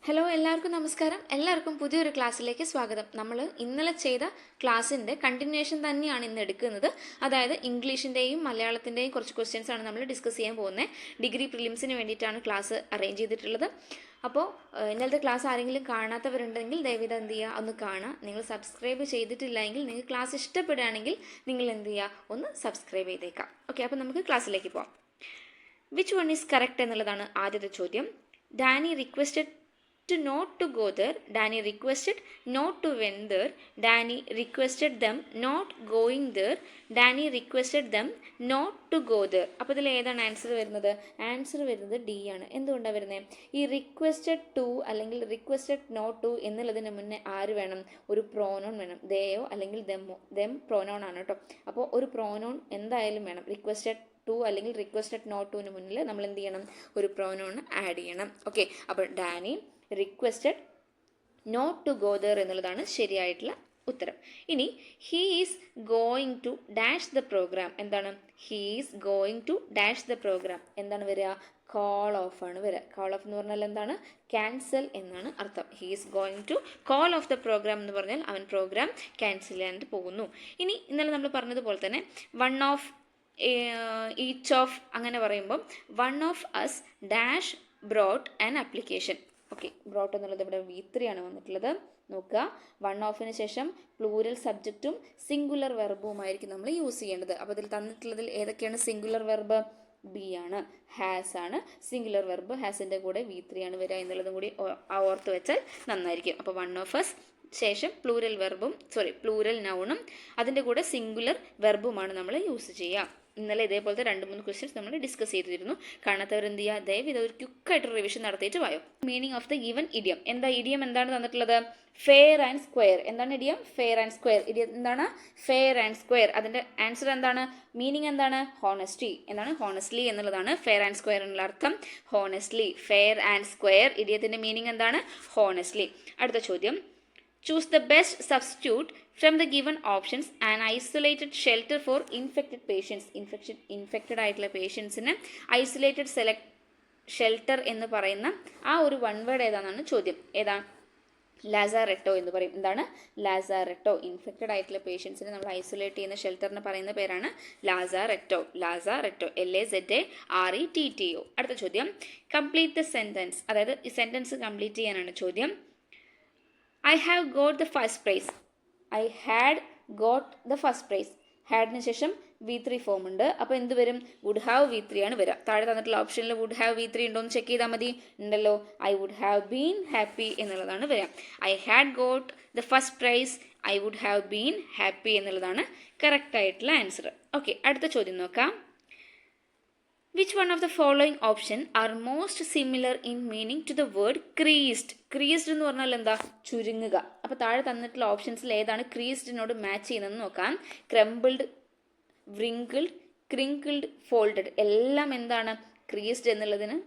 Hello, എല്ലാവർക്കും നമസ്കാരം. എല്ലാവർക്കും പുതിയൊരു ക്ലാസ്സിലേക്ക് സ്വാഗതം. നമ്മൾ ഇന്നലെ ചെയ്ത ക്ലാസ്സിൻ്റെ കണ്ടിന്യൂഷൻ തന്നെയാണ് ഇന്ന് എടുക്കുന്നത്. അതായത് ഇംഗ്ലീഷിൻ്റെയും മലയാളത്തിൻ്റെയും കുറച്ച് ക്വസ്റ്റ്യൻസ് ആണ് നമ്മൾ ഡിസ്കസ് ചെയ്യാൻ പോകുന്നത്. ഡിഗ്രി പ്രിലിംസിന് വേണ്ടിയിട്ടാണ് ക്ലാസ് അറേഞ്ച് ചെയ്തിട്ടുള്ളത്. അപ്പോൾ ഇന്നലത്തെ ക്ലാസ് ആരെങ്കിലും കാണാത്തവരുണ്ടെങ്കിൽ ദയവിത് എന്ത് ചെയ്യുക, ഒന്ന് കാണുക. നിങ്ങൾ സബ്സ്ക്രൈബ് ചെയ്തിട്ടില്ല എങ്കിൽ, നിങ്ങൾക്ക് ക്ലാസ് ഇഷ്ടപ്പെടുകയാണെങ്കിൽ നിങ്ങൾ എന്ത് ചെയ്യുക, ഒന്ന് സബ്സ്ക്രൈബ് ചെയ്തേക്കാം. ഓക്കെ, അപ്പോൾ നമുക്ക് ക്ലാസ്സിലേക്ക് പോകാം. വിച്ച് വൺ ഈസ് കറക്റ്റ് എന്നുള്ളതാണ് ആദ്യത്തെ ചോദ്യം. Danny requested not to go there. Danny requested not to went there. Danny requested them not going there. Danny requested them not to go there. അപ്പോൾ ഇതിൽ ഏതാണ് ആൻസർ വരുന്നത്? ആൻസർ വരുന്നത് D ആണ്. എന്തുകൊണ്ടാണ് വരുന്നത്? ഈ റിക്വസ്റ്റഡ് ടു അല്ലെങ്കിൽ റിക്വസ്റ്റഡ് നോട്ട് ടു എന്നുള്ളതിന് മുന്നേ ആര് വേണം? ഒരു പ്രോനോൺ വേണം. ദേയോ അല്ലെങ്കിൽ ദെമ്മോ. ദെം പ്രോനോൺ ആണ് കേട്ടോ. അപ്പോൾ ഒരു പ്രോനോൺ എന്തായാലും വേണം. റിക്വസ്റ്റഡ് ടു അല്ലെങ്കിൽ റിക്വസ്റ്റഡ് നോട്ട് ടുവിന് മുന്നിൽ നമ്മൾ എന്ത് ചെയ്യണം? ഒരു പ്രോനോൺ ആഡ് ചെയ്യണം. ഓക്കെ, അപ്പോൾ Danny requested not to go there എന്നുള്ളതാണ് ശരിയായിട്ടുള്ള ഉത്തരം. ഇനി he is going to dash the programme. എന്താണ്? He is going to dash the programme. എന്താണ് വരിക? കോൾ ഓഫ് ആണ് വരിക. കോൾ ഓഫ് എന്ന് പറഞ്ഞാൽ എന്താണ്? ക്യാൻസൽ എന്നാണ് അർത്ഥം. He is going to call off the programme എന്ന് പറഞ്ഞാൽ അവൻ പ്രോഗ്രാം ക്യാൻസൽ ചെയ്യാനായിട്ട് പോകുന്നു. ഇനി ഇന്നലെ നമ്മൾ പറഞ്ഞതുപോലെ തന്നെ വൺ ഓഫ് ഈച്ച് ഓഫ് അങ്ങനെ പറയുമ്പം one of us dash brought an application. Okay, brought എന്നുള്ളത് ഇവിടെ V3 ആണ് വന്നിട്ടുള്ളത്. നോക്കുക, വൺ ഓഫിന് ശേഷം പ്ലൂരൽ സബ്ജക്റ്റും സിംഗുലർ വെർബുമായിരിക്കും നമ്മൾ യൂസ് ചെയ്യേണ്ടത്. അപ്പോൾ ഇതിൽ തന്നിട്ടുള്ളതിൽ ഏതൊക്കെയാണ് സിംഗുലർ വെർബ്? ബി ആണ്, ഹാസ് ആണ് സിംഗുലർ വെർബ്. ഹാസിൻ്റെ കൂടെ V3 ആണ് വരിക എന്നുള്ളതും കൂടി ഓർത്ത് വെച്ചാൽ നന്നായിരിക്കും. അപ്പോൾ വൺ ഓഫ് അസ് ശേഷം പ്ലൂരൽ നൗണും അതിൻ്റെ കൂടെ സിംഗുലർ വെർബുമാണ് നമ്മൾ യൂസ് ചെയ്യുക. ഇന്നലെ ഇതേപോലത്തെ 2-3 ക്വസ്റ്റ്യൻസ് നമ്മൾ ഡിസ്കസ് ചെയ്തിരുന്നു. കാണാത്തവർ എന്ത് ചെയ്യുക, ദയവ് ഇത് ഒരു ക്വിക്കായിട്ട് റിവിഷൻ നടത്തിയിട്ട് വായോ. Meaning of the given idiom. എന്താ ഇഡിയം? എന്താണ് തന്നിട്ടുള്ളത്? Fair and square. എന്താണ് idiom? Fair and square. Idiom എന്താണ്? Fair and square. അതിൻ്റെ ആൻസർ എന്താണ്? മീനിങ് എന്താണ്? ഹോണസ്റ്റി. എന്താണ്? ഹോണസ്റ്റ്ലി എന്നുള്ളതാണ് ഫെയർ ആൻഡ് സ്ക്വയർ എന്നുള്ള അർത്ഥം. Honestly, fair and square. ഇഡിയത്തിൻ്റെ മീനിങ് എന്താണ്? ഹോണസ്റ്റ്ലി. അടുത്ത ചോദ്യം. Choose the best substitute from the given options and isolated shelter for infected patients. Infected ആയിട്ടുള്ള പേഷ്യൻസിന് ഐസൊലേറ്റഡ് ഷെൽട്ടർ എന്ന് പറയുന്ന ആ ഒരു വൺ വേർഡ് ഏതാണെന്നാണ് ചോദ്യം. ഏതാ? ലാസാറെട്ടോ എന്ന് പറയും. എന്താണ്? ലാസാറെട്ടോ. ഇൻഫെക്റ്റഡ് ആയിട്ടുള്ള പേഷ്യൻസിനെ നമ്മൾ ഐസൊലേറ്റ് ചെയ്യുന്ന ഷെൽട്ടറിന് പറയുന്ന പേരാണ് ലാസാറെട്ടോ. ലാസാറെട്ടോ, LAZARETTO. അടുത്ത ചോദ്യം. Complete the sentence. അതായത് ഈ സെൻറ്റൻസ് കംപ്ലീറ്റ് ചെയ്യാനാണ് ചോദ്യം. I have got the first prize. I had got the first prize. ഹാഡിന് ശേഷം V3 ഫോം ഉണ്ട്. അപ്പോൾ എന്ത് വരും? വുഡ് ഹാവ് V3 ആണ് വരിക. താഴെ തന്നിട്ടുള്ള ഓപ്ഷനിൽ വുഡ് ഹാവ് V3 ഉണ്ടോ എന്ന് ചെക്ക് ചെയ്താൽ മതി. ഉണ്ടല്ലോ. I would have been happy എന്നുള്ളതാണ് വരിക. I had got the first prize, I would have been happy എന്നുള്ളതാണ് കറക്റ്റ് ആയിട്ടുള്ള ആൻസർ. ഓക്കെ, അടുത്ത ചോദ്യം നോക്കാം. Which one of the following option are most similar in meaning to the word creased? Creased എന്ന് പറഞ്ഞാൽ എന്താ? ചുരുങ്ങുക. അപ്പോൾ താഴെ തന്നിട്ടുള്ള ഓപ്ഷൻസിൽ ഏതാണ് ക്രീസ്ഡിനോട് മാച്ച് ചെയ്യുന്നതെന്ന് നോക്കാം. ക്രംബിൾഡ്, വ്രിങ്കിൾഡ്, ക്രിങ്കിൾഡ്, ഫോൾഡഡ് എല്ലാം എന്താണ്? ക്രീസ്ഡ് എന്നുള്ളതിന്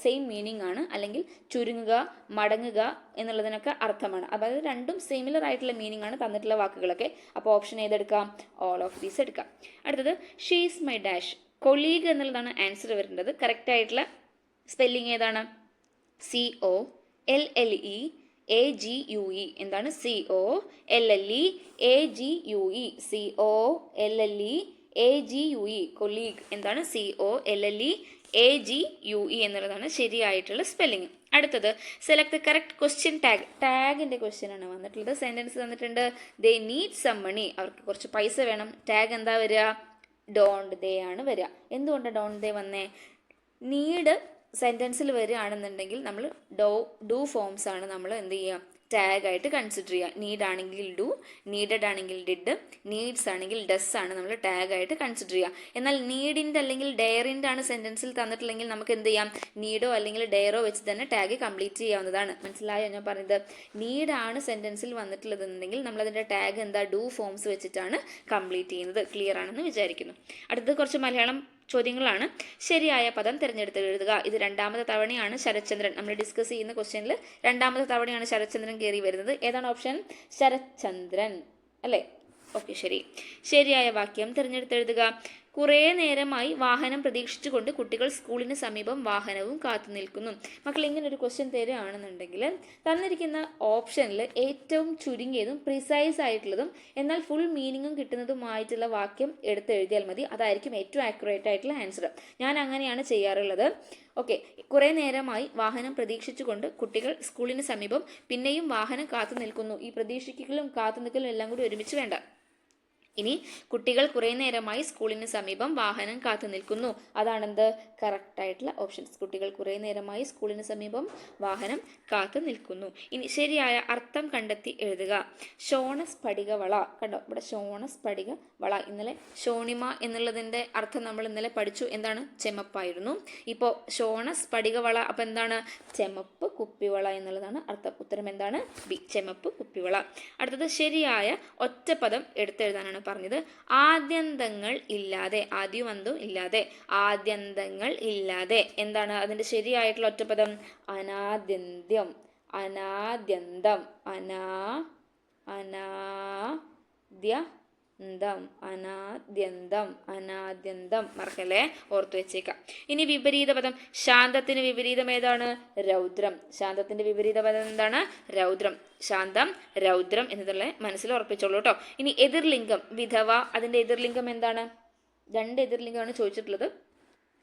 സെയിം മീനിങ് ആണ്. അല്ലെങ്കിൽ ചുരുങ്ങുക, മടങ്ങുക എന്നുള്ളതിനൊക്കെ അർത്ഥമാണ്. അപ്പോൾ അത് രണ്ടും സിമിലർ ആയിട്ടുള്ള മീനിങ് ആണ് തന്നിട്ടുള്ള വാക്കുകളൊക്കെ. അപ്പോൾ ഓപ്ഷൻ ഏതെടുക്കാം? ഓൾ ഓഫ് ദീസ് എടുക്കാം. അടുത്തത് she is my dash. Colleague എന്നുള്ളതാണ് ആൻസർ വരേണ്ടത്. കറക്റ്റ് ആയിട്ടുള്ള സ്പെല്ലിംഗ് ഏതാണ്? COLLEAGUE. എന്താണ്? COLLEAGUE. COLLEAGUE. കൊളീഗ്. എന്താണ്? COLLEAGUE എന്നുള്ളതാണ് ശരിയായിട്ടുള്ള സ്പെല്ലിംഗ്. അടുത്തത് select the correct question tag. ടാഗിൻ്റെ ക്വസ്റ്റ്യൻ ആണ് വന്നിട്ടുള്ളത്. സെൻറ്റൻസ് തന്നിട്ടുണ്ട്. They need some money. അവർക്ക് കുറച്ച് പൈസ വേണം. ടാഗ് എന്താ വരിക? ഡോണ്ട് ദേ ആണ് വരിക. എന്തുകൊണ്ട് ഡോണ്ട് ദേ വന്നേ? നീഡ് സെൻറ്റൻസിൽ വരികയാണെന്നുണ്ടെങ്കിൽ നമ്മൾ ഡു ഫോംസ് ആണ് നമ്മൾ എന്ത് ചെയ്യുക? ടാഗായിട്ട് കൺസിഡർ ചെയ്യുക. നീഡ് ആണെങ്കിൽ ഡു, നീഡഡ് ആണെങ്കിൽ ഡിഡ്, നീഡ്സ് ആണെങ്കിൽ ഡസ് ആണ് നമ്മൾ ടാഗായിട്ട് കൺസിഡർ ചെയ്യുക. എന്നാൽ നീഡിൻ്റെ അല്ലെങ്കിൽ ഡെയറിൻ്റെ ആണ് സെൻറ്റൻസിൽ തന്നിട്ടില്ലെങ്കിൽ നമുക്ക് എന്ത് ചെയ്യാം? നീഡോ അല്ലെങ്കിൽ ഡെയറോ വെച്ച് തന്നെ ടാഗ് കംപ്ലീറ്റ് ചെയ്യാവുന്നതാണ്. മനസ്സിലായോ ഞാൻ പറഞ്ഞത്? നീഡാണ് സെൻറ്റൻസിൽ വന്നിട്ടുള്ളതെന്നുണ്ടെങ്കിൽ നമ്മളതിൻ്റെ ടാഗ് എന്താ? ഡു ഫോംസ് വെച്ചിട്ടാണ് കംപ്ലീറ്റ് ചെയ്യുന്നത്. ക്ലിയർ ആണെന്ന് വിചാരിക്കുന്നു. അടുത്തത് കുറച്ച് മലയാളം ചോദ്യങ്ങളാണ്. ശരിയായ പദം തിരഞ്ഞെടുത്ത് എഴുതുക. ഇത് 2ാമത്തെ തവണയാണ് ശരത്ചന്ദ്രൻ നമ്മൾ ഡിസ്കസ് ചെയ്യുന്ന ക്വസ്റ്റ്യനിൽ 2ാമത്തെ തവണയാണ് ശരത്ചന്ദ്രൻ കയറി വരുന്നത്. ഏതാണ് ഓപ്ഷൻ? ശരത്ചന്ദ്രൻ അല്ലേ? ഓക്കെ, ശരി. ശരിയായ വാക്യം തിരഞ്ഞെടുത്ത് എഴുതുക. കുറേ നേരമായി വാഹനം പ്രതീക്ഷിച്ചുകൊണ്ട് കുട്ടികൾ സ്കൂളിന് സമീപം വാഹനവും കാത്തു നിൽക്കുന്നു. മക്കൾ ഇങ്ങനെ ഒരു ക്വസ്റ്റ്യൻ തരികയാണെന്നുണ്ടെങ്കിൽ തന്നിരിക്കുന്ന ഓപ്ഷനിൽ ഏറ്റവും ചുരുങ്ങിയതും പ്രിസൈസ് ആയിട്ടുള്ളതും എന്നാൽ ഫുൾ മീനിങ്ങും കിട്ടുന്നതുമായിട്ടുള്ള വാക്യം എടുത്തെഴുതിയാൽ മതി. അതായിരിക്കും ഏറ്റവും ആക്യുറേറ്റ് ആയിട്ടുള്ള ആൻസർ. ഞാൻ അങ്ങനെയാണ് ചെയ്യാറുള്ളത്. ഓക്കെ, കുറേ നേരമായി വാഹനം പ്രതീക്ഷിച്ചുകൊണ്ട് കുട്ടികൾ സ്കൂളിന് സമീപം പിന്നെയും വാഹനം കാത്തു നിൽക്കുന്നു. ഈ പ്രതീക്ഷിക്കലും കാത്തു നിൽക്കലും എല്ലാം കൂടി ഒരുമിച്ച് വേണ്ട. ഇനി കുട്ടികൾ കുറേ നേരമായി സ്കൂളിന് സമീപം വാഹനം കാത്തു നിൽക്കുന്നു. അതാണെന്ത് കറക്റ്റ് ആയിട്ടുള്ള ഓപ്ഷൻസ്. കുട്ടികൾ കുറേ നേരമായി സ്കൂളിന് സമീപം വാഹനം കാത്തു നിൽക്കുന്നു. ഇനി ശരിയായ അർത്ഥം കണ്ടെത്തി എഴുതുക. ശോണ സ്ഫടിക വള, കണ്ടോ ഇവിടെ ശോണ സ്ഫടിക വള. ഇന്നലെ ശോണിമ എന്നുള്ളതിൻ്റെ അർത്ഥം നമ്മൾ ഇന്നലെ പഠിച്ചു. എന്താണ്? ചെമപ്പായിരുന്നു. ഇപ്പോൾ ശോണ സ്ഫടിക വള, അപ്പം എന്താണ്? ചെമപ്പ് കുപ്പിവള എന്നുള്ളതാണ് അർത്ഥം. ഉത്തരം എന്താണ്? ബി, ചെമപ്പ് കുപ്പിവള. അടുത്തത് ശരിയായ ഒറ്റപ്പദം എടുത്തെഴുതാനാണ് പറഞ്ഞത്. ആദ്യന്തങ്ങൾ ഇല്ലാതെ, ആദ്യവും അന്തവും ഇല്ലാതെ, ആദ്യന്തങ്ങൾ ഇല്ലാതെ. എന്താണ് അതിന്റെ ശരിയായിട്ടുള്ള ഒറ്റപ്പദം? അനാദ്യന്ത്യം, അനാദ്യന്തം, അനാദ്യന്തം, അനാദ്യന്തം. മറക്കല്ലേ, ഓർത്തു വെച്ചേക്കാം. ഇനി വിപരീത പദം. ശാന്തത്തിന് വിപരീതം ഏതാണ്? രൗദ്രം. ശാന്തത്തിന്റെ വിപരീത പദം എന്താണ്? രൗദ്രം. ശാന്തം, രൗദ്രം എന്നതുള്ള മനസ്സിൽ ഉറപ്പിച്ചോളൂ കേട്ടോ. ഇനി എതിർലിംഗം വിധവ, അതിന്റെ എതിർലിംഗം എന്താണ്? 2 എതിർലിംഗമാണ് ചോദിച്ചിട്ടുള്ളത്.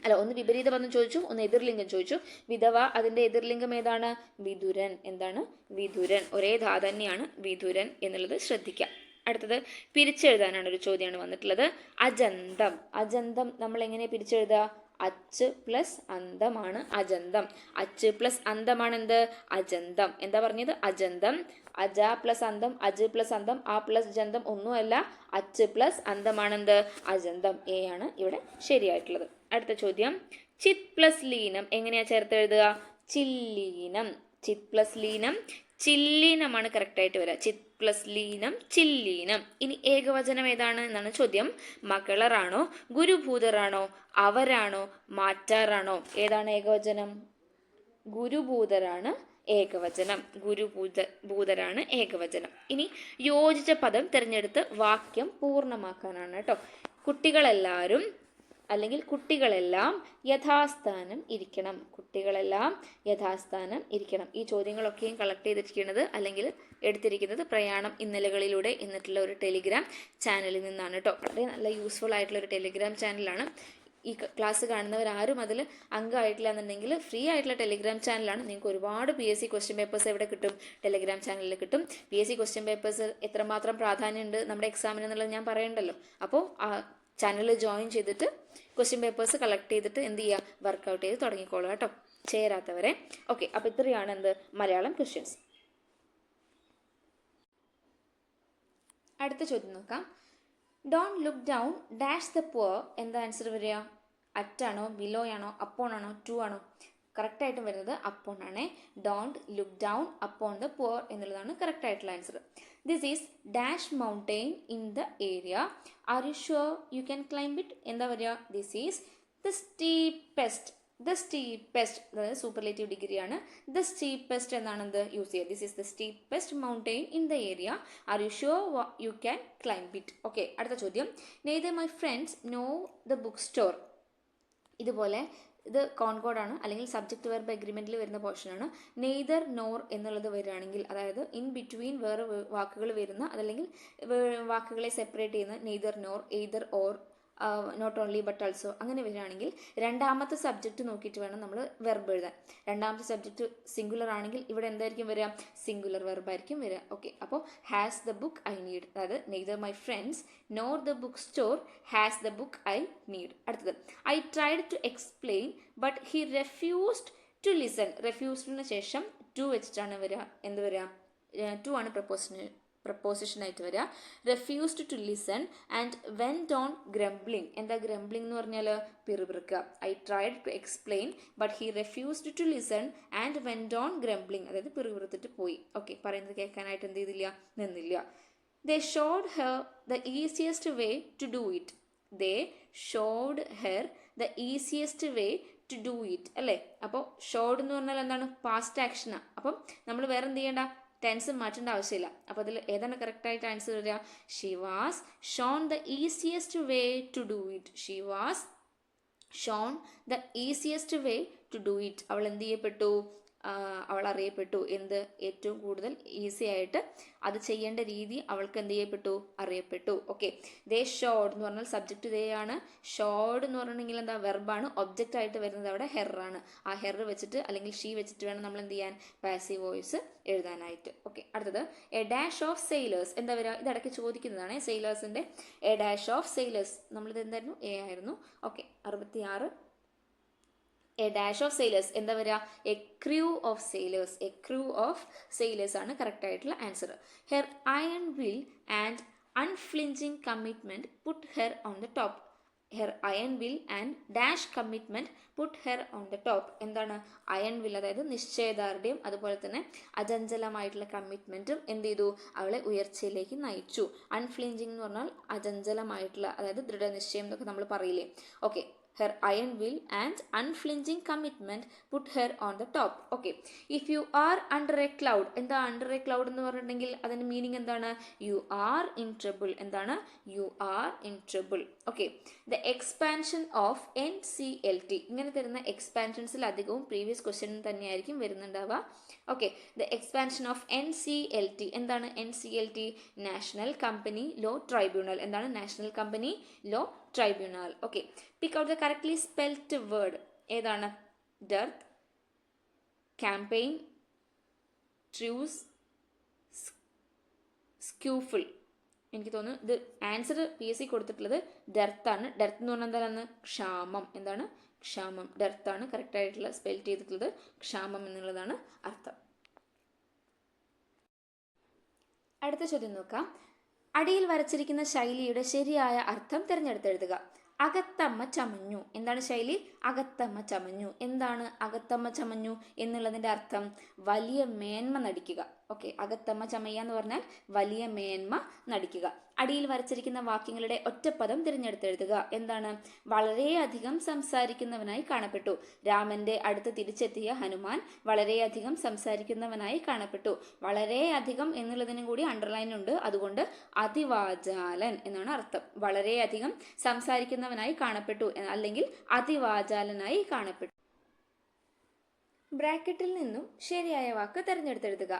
അല്ല, ഒന്ന് വിപരീത പദം ചോദിച്ചു, ഒന്ന് എതിർലിംഗം ചോദിച്ചു. വിധവ, അതിന്റെ എതിർലിംഗം ഏതാണ്? വിതുരൻ. എന്താണ്? വിതുരൻ. ഒരേ ധാ തന്നെയാണ് വിതുരൻ എന്നുള്ളത് ശ്രദ്ധിക്കാം. അടുത്തത് പിരിച്ചെഴുതാനാണ് ഒരു ചോദ്യമാണ് വന്നിട്ടുള്ളത്. അജന്തം. അജന്തം നമ്മൾ എങ്ങനെ പിരിച്ചെഴുതുക? അച്ച് പ്ലസ് അന്തമാണ് അജന്തം. അച്ച് പ്ലസ് അന്തമാണ് എന്ത്? അജന്തം. എന്താ പറഞ്ഞത്? അജന്തം. അജ പ്ലസ് അന്തം, അജ് പ്ലസ് അന്തം, ആ പ്ലസ് ജന്തം ഒന്നുമല്ല. അച്ച് പ്ലസ് അന്തമാണെന്ത്? അജന്തം. എ ആണ് ഇവിടെ ശരിയായിട്ടുള്ളത്. അടുത്ത ചോദ്യം. ചിത് പ്ലസ് ലീനം എങ്ങനെയാ ചേർത്ത് എഴുതുക? ചില്ലീനം. ചിത് പ്ലസ് ലീനം ചില്ലീനമാണ് കറക്റ്റ് ആയിട്ട് വരിക. ചിത് പ്ലസ് ലീനം ചില്ലീനം. ഇനി ഏകവചനം ഏതാണ് എന്നാണ് ചോദ്യം. മകളറാണോ, ഗുരുഭൂതറാണോ, അവരാണോ, മാറ്റാറാണോ? ഏതാണ് ഏകവചനം? ഗുരുഭൂതരാണ് ഏകവചനം. ഭൂതരാണ് ഏകവചനം. ഇനി യോജിച്ച പദം തിരഞ്ഞെടുത്ത് വാക്യം പൂർണ്ണമാക്കാനാണ് കേട്ടോ. കുട്ടികളെല്ലാവരും അല്ലെങ്കിൽ കുട്ടികളെല്ലാം യഥാസ്ഥാനം ഇരിക്കണം. കുട്ടികളെല്ലാം യഥാസ്ഥാനം ഇരിക്കണം. ഈ ചോദ്യങ്ങളൊക്കെയും കളക്ട് ചെയ്തിരിക്കുന്നത് അല്ലെങ്കിൽ എടുത്തിരിക്കുന്നത് പ്രയാണം ഇന്നലകളിലൂടെ എന്നിട്ടുള്ള ഒരു ടെലിഗ്രാം ചാനലിൽ നിന്നാണ് കേട്ടോ. വളരെ നല്ല യൂസ്ഫുൾ ആയിട്ടുള്ള ഒരു ടെലിഗ്രാം ചാനലാണ്. ഈ ക്ലാസ് കാണുന്നവരാരും അതിൽ അംഗമായിട്ടില്ല എന്നുണ്ടെങ്കിൽ ഫ്രീ ആയിട്ടുള്ള ടെലിഗ്രാം ചാനലാണ്. നിങ്ങൾക്ക് ഒരുപാട് PSC ക്വസ്റ്റ്യൻ പേപ്പേഴ്സ് എവിടെ കിട്ടും? ടെലിഗ്രാം ചാനലിൽ കിട്ടും. PSC ക്വസ്റ്റ്യൻ പേപ്പേഴ്സ് എത്രമാത്രം പ്രാധാന്യമുണ്ട് നമ്മുടെ എക്സാമിന് എന്നുള്ളത് ഞാൻ പറയണ്ടല്ലോ. അപ്പോൾ ആ ചാനലിൽ ജോയിൻ ചെയ്തിട്ട് ക്വസ്റ്റ്യൻ പേപ്പേഴ്സ് കളക്ട് ചെയ്തിട്ട് എന്ത് ചെയ്യുക? വർക്കൗട്ട് ചെയ്ത് തുടങ്ങിക്കോളുക കേട്ടോ, ചേരാത്തവരെ. ഓക്കെ, അപ്പോൾ ഇത്രയാണ് എന്ത് മലയാളം ക്വസ്റ്റ്യൻസ്. അടുത്ത ചോദ്യം നോക്കാം. Don't look down dash the poor. എന്താ ആൻസർ വരിക? അറ്റാണോ, ബിലോ ആണോ, അപ്പോൺ ആണോ, ടു ആണോ? കറക്റ്റായിട്ടും വരുന്നത് അപ്പോൺ ആണ്. Don't look down upon the poor എന്നുള്ളതാണ് കറക്റ്റ് ആയിട്ടുള്ള answer. This is dash mountain in the area. Are you sure you can climb it? എന്താ പറയുക? This is the steepest. The steepest, അതായത് superlative ഡിഗ്രിയാണ്. The steepest എന്നാണ് എന്ത് use ചെയ്യുക. This is the steepest mountain in the area. Are you sure you can climb it? Okay, അടുത്ത ചോദ്യം. Neither my friends know the book store. ഇതുപോലെ ഇത് കോൺകോഡാണ് അല്ലെങ്കിൽ സബ്ജക്റ്റ് വെർബ് എഗ്രിമെന്റിൽ വരുന്ന പോർഷനാണ്. നെയ്തർ നോർ എന്നുള്ളത് വരികയാണെങ്കിൽ, അതായത് ഇൻ ബിറ്റ്വീൻ വേറെ വാക്കുകൾ വരുന്ന അതല്ലെങ്കിൽ വാക്കുകളെ സെപ്പറേറ്റ് ചെയ്യുന്ന neither nor, either or, not only but also അങ്ങനെ വരികയാണെങ്കിൽ രണ്ടാമത്തെ സബ്ജക്റ്റ് നോക്കിയിട്ട് വേണം നമ്മൾ വെർബ് എഴുതാൻ. രണ്ടാമത്തെ സബ്ജക്റ്റ് സിംഗുലർ ആണെങ്കിൽ ഇവിടെ എന്തായിരിക്കും വരിക? സിംഗുലർ വെർബായിരിക്കും വരിക. ഓക്കെ, അപ്പോൾ has the book I need, അതായത് neither my friends nor the book store has the book I need. അടുത്തത്. I tried to explain but he refused to listen. റെഫ്യൂസ്ഡിന് ശേഷം ടു വെച്ചിട്ടാണ് വരിക. എന്ത് വരിക? ടു ആണ് പ്രപ്പോസിഷനായിട്ട് വരിക. Refused to listen and went on grumbling. എന്താ ഗ്രംബ്ലിംഗ് എന്ന് പറഞ്ഞാൽ? പിറുപിറുക്കുക. I tried to explain but he refused to listen and went on grumbling, അതായത് പിറുപിറുത്തിട്ട് പോയി. ഓക്കെ, പറയുന്നത് കേൾക്കാനായിട്ട് എന്ത് ചെയ്തില്ല? നിന്നില്ല. They showed her the easiest way to do it. They showed her the easiest way to do it അല്ലേ? അപ്പോൾ ഷോഡ് എന്ന് പറഞ്ഞാൽ എന്താണ്? പാസ്റ്റ് ആക്ഷനാണ്. അപ്പം നമ്മൾ വേറെ എന്ത് ചെയ്യേണ്ട? ടെൻസ് മാറ്റേണ്ട ആവശ്യമില്ല. അപ്പോൾ അതിൽ ഏതാണ് കറക്റ്റായിട്ട് ആൻസർ വരിക? She was shown the easiest way to do it. She was shown the easiest way to do it. അവൾ എന്ത് ചെയ്യപ്പെട്ടു? അവൾ അറിയപ്പെട്ടു. എന്ത്? ഏറ്റവും കൂടുതൽ ഈസി ആയിട്ട് അത് ചെയ്യേണ്ട രീതി അവൾക്ക് എന്ത് ചെയ്യപ്പെട്ടു? അറിയപ്പെട്ടു. ഓക്കെ. ദേ ഷോഡ് എന്ന് പറഞ്ഞാൽ സബ്ജക്റ്റ് ദേ ആണ്. ഷോഡ് എന്ന് പറഞ്ഞിട്ടുണ്ടെങ്കിൽ എന്താ? വെർബാണ്. ഒബ്ജക്റ്റ് ആയിട്ട് വരുന്നത് അവിടെ ഹെർ ആണ്. ആ ഹെർ വെച്ചിട്ട് അല്ലെങ്കിൽ ഷീ വെച്ചിട്ട് വേണം നമ്മൾ എന്ത് ചെയ്യാൻ? പാസീവ് വോയിസ് എഴുതാനായിട്ട്. ഓക്കെ. അടുത്തത് എ ഡാഷ് ഓഫ് സെയിലേഴ്സ്. എന്താ വരിക? ഇത് ഇടയ്ക്ക് ചോദിക്കുന്നതാണ്. സെയിലേഴ്സിന്റെ എ ഡാഷ് ഓഫ് സെയിലേഴ്സ്. നമ്മളിത് എന്തായിരുന്നു? എ ആയിരുന്നു. Okay. 66. A dash of sailors എന്താ വരിക? A crew of sailors. A crew of sailors ആണ് കറക്റ്റ് ആയിട്ടുള്ള answer. Her iron will and unflinching commitment put her on the top. Her iron will and dash commitment put her on the top. എന്താണ്? Iron will അതായത് നിശ്ചയദാർഢ്യം, അതുപോലെ തന്നെ അചഞ്ചലമായിട്ടുള്ള കമ്മിറ്റ്മെന്റും എന്ത് ചെയ്തു? അവളെ ഉയർച്ചയിലേക്ക് നയിച്ചു. അൺഫ്ലിഞ്ചിങ് എന്ന് പറഞ്ഞാൽ അചഞ്ചലമായിട്ടുള്ള, അതായത് ദൃഢനിശ്ചയം എന്നൊക്കെ നമ്മൾ പറയില്ലേ? Okay. Her iron will and unflinching commitment put her on the top. Okay. If you are under a cloud. എന്താ under a cloud എന്ന് പറഞ്ഞിട്ടുണ്ടെങ്കിൽ അതിന്റെ മീനിങ് എന്താണ്? You are in trouble. എന്താണ്? You are in trouble. Okay. The expansion of NCLT. ഇങ്ങനെ തരുന്ന എക്സ്പാൻഷൻസിൽ അധികവും previous question തന്നെയായിരിക്കും വരുന്നുണ്ടാവുക. Okay. The expansion of NCLT. എന്താണ് NCLT? National company law tribunal. എന്താണ്? National company law tribunal. Okay. Pick out the correctly spelled word. ഏതാണ്? Dearth, campaign, truce, scuffle. എനിക്ക് തോന്നുന്നു ഇത് ആൻസർ PSC കൊടുത്തിട്ടുള്ളത് ഡെർത്ത് ആണ്. ഡെർത്ത് എന്ന് പറഞ്ഞാൽ എന്താണ്? ക്ഷാമം. എന്താണ്? ക്ഷാമം. ഡെർത്ത് ആണ് കറക്റ്റ് ആയിട്ടുള്ള സ്പെൽ ചെയ്തിട്ടുള്ളത്. ക്ഷാമം എന്നുള്ളതാണ് അർത്ഥം. അടുത്ത ചോദ്യം നോക്കാം. അടിയിൽ വരച്ചിരിക്കുന്ന ശൈലിയുടെ ശരിയായ അർത്ഥം തിരഞ്ഞെടുത്തെഴുതുക. അകത്തമ്മ ചമഞ്ഞു. എന്താണ് ശൈലി? അകത്തമ്മ ചമഞ്ഞു. എന്താണ് അകത്തമ്മ ചമഞ്ഞു എന്നുള്ളതിന്റെ അർത്ഥം? വലിയ മേന്മ നടിക്കുക. ഓക്കെ. അകത്തമ്മ ചമയ്യ എന്ന് പറഞ്ഞാൽ വലിയ മേന്മ നടിക്കുക. അടിയിൽ വരച്ചിരിക്കുന്ന വാക്യങ്ങളുടെ ഒറ്റപ്പദം തിരഞ്ഞെടുത്തെഴുതുക. എന്താണ്? വളരെയധികം സംസാരിക്കുന്നവനായി കാണപ്പെട്ടു. രാമന്റെ അടുത്ത് തിരിച്ചെത്തിയ ഹനുമാൻ വളരെയധികം സംസാരിക്കുന്നവനായി കാണപ്പെട്ടു. വളരെയധികം എന്നുള്ളതിനും കൂടി അണ്ടർലൈൻ ഉണ്ട്. അതുകൊണ്ട് അതിവാചാലൻ എന്നാണ് അർത്ഥം. വളരെയധികം സംസാരിക്കുന്നവനായി കാണപ്പെട്ടു അല്ലെങ്കിൽ അതിവാചാലനായി കാണപ്പെട്ടു. ബ്രാക്കറ്റിൽ നിന്നും ശരിയായ വാക്ക് തിരഞ്ഞെടുത്തെഴുതുക.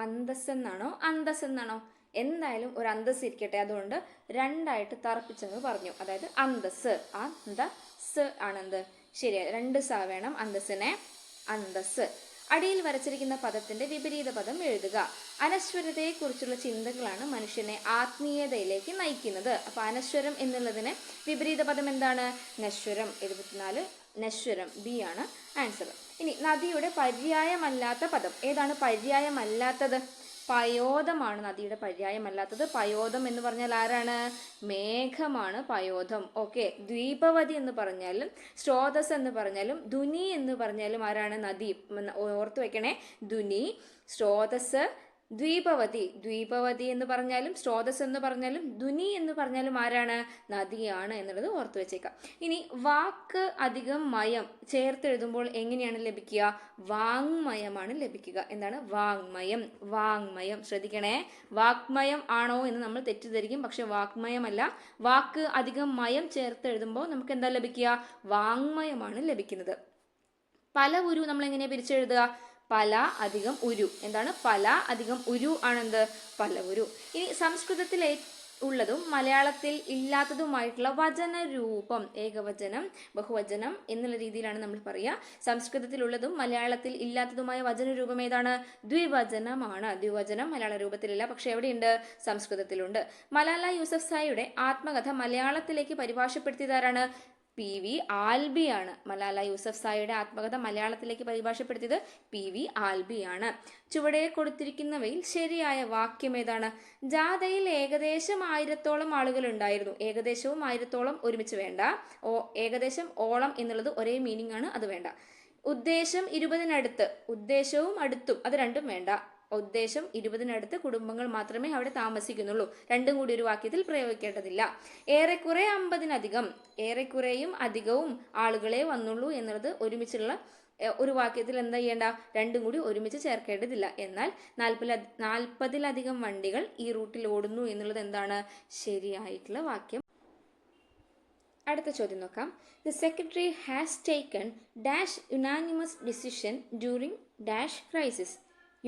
അന്തസ് എന്നാണോ അന്തസ് എന്നാണോ? എന്തായാലും ഒരു അന്തസ് ഇരിക്കട്ടെ, അതുകൊണ്ട് രണ്ടായിട്ട് തറപ്പിച്ചെന്ന് പറഞ്ഞു. അതായത് അന്തസ്, അന്തസ് ആണെന്ത്? ശരിയായ 2 സ വേണം അന്തസ്സിനെ. അന്തസ്. അടിയിൽ വരച്ചിരിക്കുന്ന പദത്തിന്റെ വിപരീത പദം എഴുതുക. അനശ്വരതയെക്കുറിച്ചുള്ള ചിന്തകളാണ് മനുഷ്യനെ ആത്മീയതയിലേക്ക് നയിക്കുന്നത്. അപ്പൊ അനശ്വരം എന്നുള്ളതിന് വിപരീത പദം എന്താണ്? നശ്വരം. 74 നശ്വരം. ബി ആണ് ആൻസർ. ഇനി നദിയുടെ പര്യായമല്ലാത്ത പദം ഏതാണ്? പര്യായമല്ലാത്തത് പയോധമാണ് നദിയുടെ പര്യായമല്ലാത്തത്. പയോധം എന്ന് പറഞ്ഞാൽ ആരാണ്? മേഘമാണ് പയോധം. ഓക്കെ. ദ്വീപവതി എന്ന് പറഞ്ഞാലും സ്രോതസ് എന്ന് പറഞ്ഞാലും ധുനി എന്ന് പറഞ്ഞാലും ആരാണ്? നദി. ഓർത്തു വെക്കണേ. ധുനി, സ്രോതസ്, ദ്വീപവതി. ദ്വീപവതി എന്ന് പറഞ്ഞാലും സ്രോതസ് എന്ന് പറഞ്ഞാലും ധുനി എന്ന് പറഞ്ഞാലും ആരാണ്? നദിയാണ് എന്നുള്ളത് ഓർത്തു വെച്ചേക്കാം. ഇനി വാക്ക് അധികം മയം ചേർത്തെഴുതുമ്പോൾ എങ്ങനെയാണ് ലഭിക്കുക? വാങ്മയമാണ് ലഭിക്കുക. എന്താണ്? വാങ്മയം. വാങ്മയം. ശ്രദ്ധിക്കണേ. വാക്മയം ആണോ എന്ന് നമ്മൾ തെറ്റിദ്ധരിക്കും. പക്ഷെ വാക്മയമല്ല. വാക്ക് അധികം മയം ചേർത്തെഴുതുമ്പോൾ നമുക്ക് എന്താ ലഭിക്കുക? വാങ്മയമാണ് ലഭിക്കുന്നത്. പല ഉരു നമ്മൾ എങ്ങനെയാ പിരിച്ചെഴുതുക? പല അധികം ഉരു. എന്താണ്? പല അധികം ഉരു ആണെന്ത്? പല ഉരു. ഇനി സംസ്കൃതത്തിൽ ഉള്ളതും മലയാളത്തിൽ ഇല്ലാത്തതുമായിട്ടുള്ള വചനരൂപം, ഏകവചനം, ബഹുവചനം എന്നുള്ള രീതിയിലാണ് നമ്മൾ പറയുക. സംസ്കൃതത്തിലുള്ളതും മലയാളത്തിൽ ഇല്ലാത്തതുമായ വചനരൂപം ഏതാണ്? ദ്വിവചനമാണ്. ദ്വിവചനം മലയാള രൂപത്തിലില്ല, പക്ഷെ എവിടെയുണ്ട്? സംസ്കൃതത്തിലുണ്ട്. മലാല യൂസഫ്സായിയുടെ ആത്മകഥ മലയാളത്തിലേക്ക് പരിഭാഷപ്പെടുത്തിയതാരാണ്? PV ആൽബിയാണ്. മലാല യൂസഫ്സായിയുടെ ആത്മകഥ മലയാളത്തിലേക്ക് പരിഭാഷപ്പെടുത്തിയത് PV ആൽബിയാണ്. ചുവടെ കൊടുത്തിരിക്കുന്നവയിൽ ശരിയായ വാക്യം ഏതാണ്? ജാഥയിൽ ഏകദേശം 1000-ഓളം ആളുകൾ ഉണ്ടായിരുന്നു. ഏകദേശവും 1000-ഓളം ഒരുമിച്ച് വേണ്ട. ഏകദേശം ഓളം എന്നുള്ളത് ഒരേ മീനിങ് ആണ്, അത് വേണ്ട. ഉദ്ദേശം 20-നടുത്ത്. ഉദ്ദേശവും അടുത്തും, അത് രണ്ടും വേണ്ട. ഉദ്ദേശം 20-നടുത്ത് കുടുംബങ്ങൾ മാത്രമേ അവിടെ താമസിക്കുന്നുള്ളൂ. രണ്ടും കൂടി ഒരു വാക്യത്തിൽ പ്രയോഗിക്കേണ്ടതില്ല. ഏറെക്കുറെ 50-നധികം. ഏറെക്കുറെയും അധികവും ആളുകളെ വന്നുള്ളൂ എന്നുള്ളത് ഒരുമിച്ചുള്ള ഒരു വാക്യത്തിൽ എന്താ ചെയ്യേണ്ട, രണ്ടും കൂടി ഒരുമിച്ച് ചേർക്കേണ്ടതില്ല. എന്നാൽ 40-ലധികം വണ്ടികൾ ഈ റൂട്ടിൽ ഓടുന്നു എന്നുള്ളത് എന്താണ് ശരിയായിട്ടുള്ള വാക്യം. അടുത്ത ചോദ്യം നോക്കാം. The secretary has taken dash unanimous decision during dash crisis.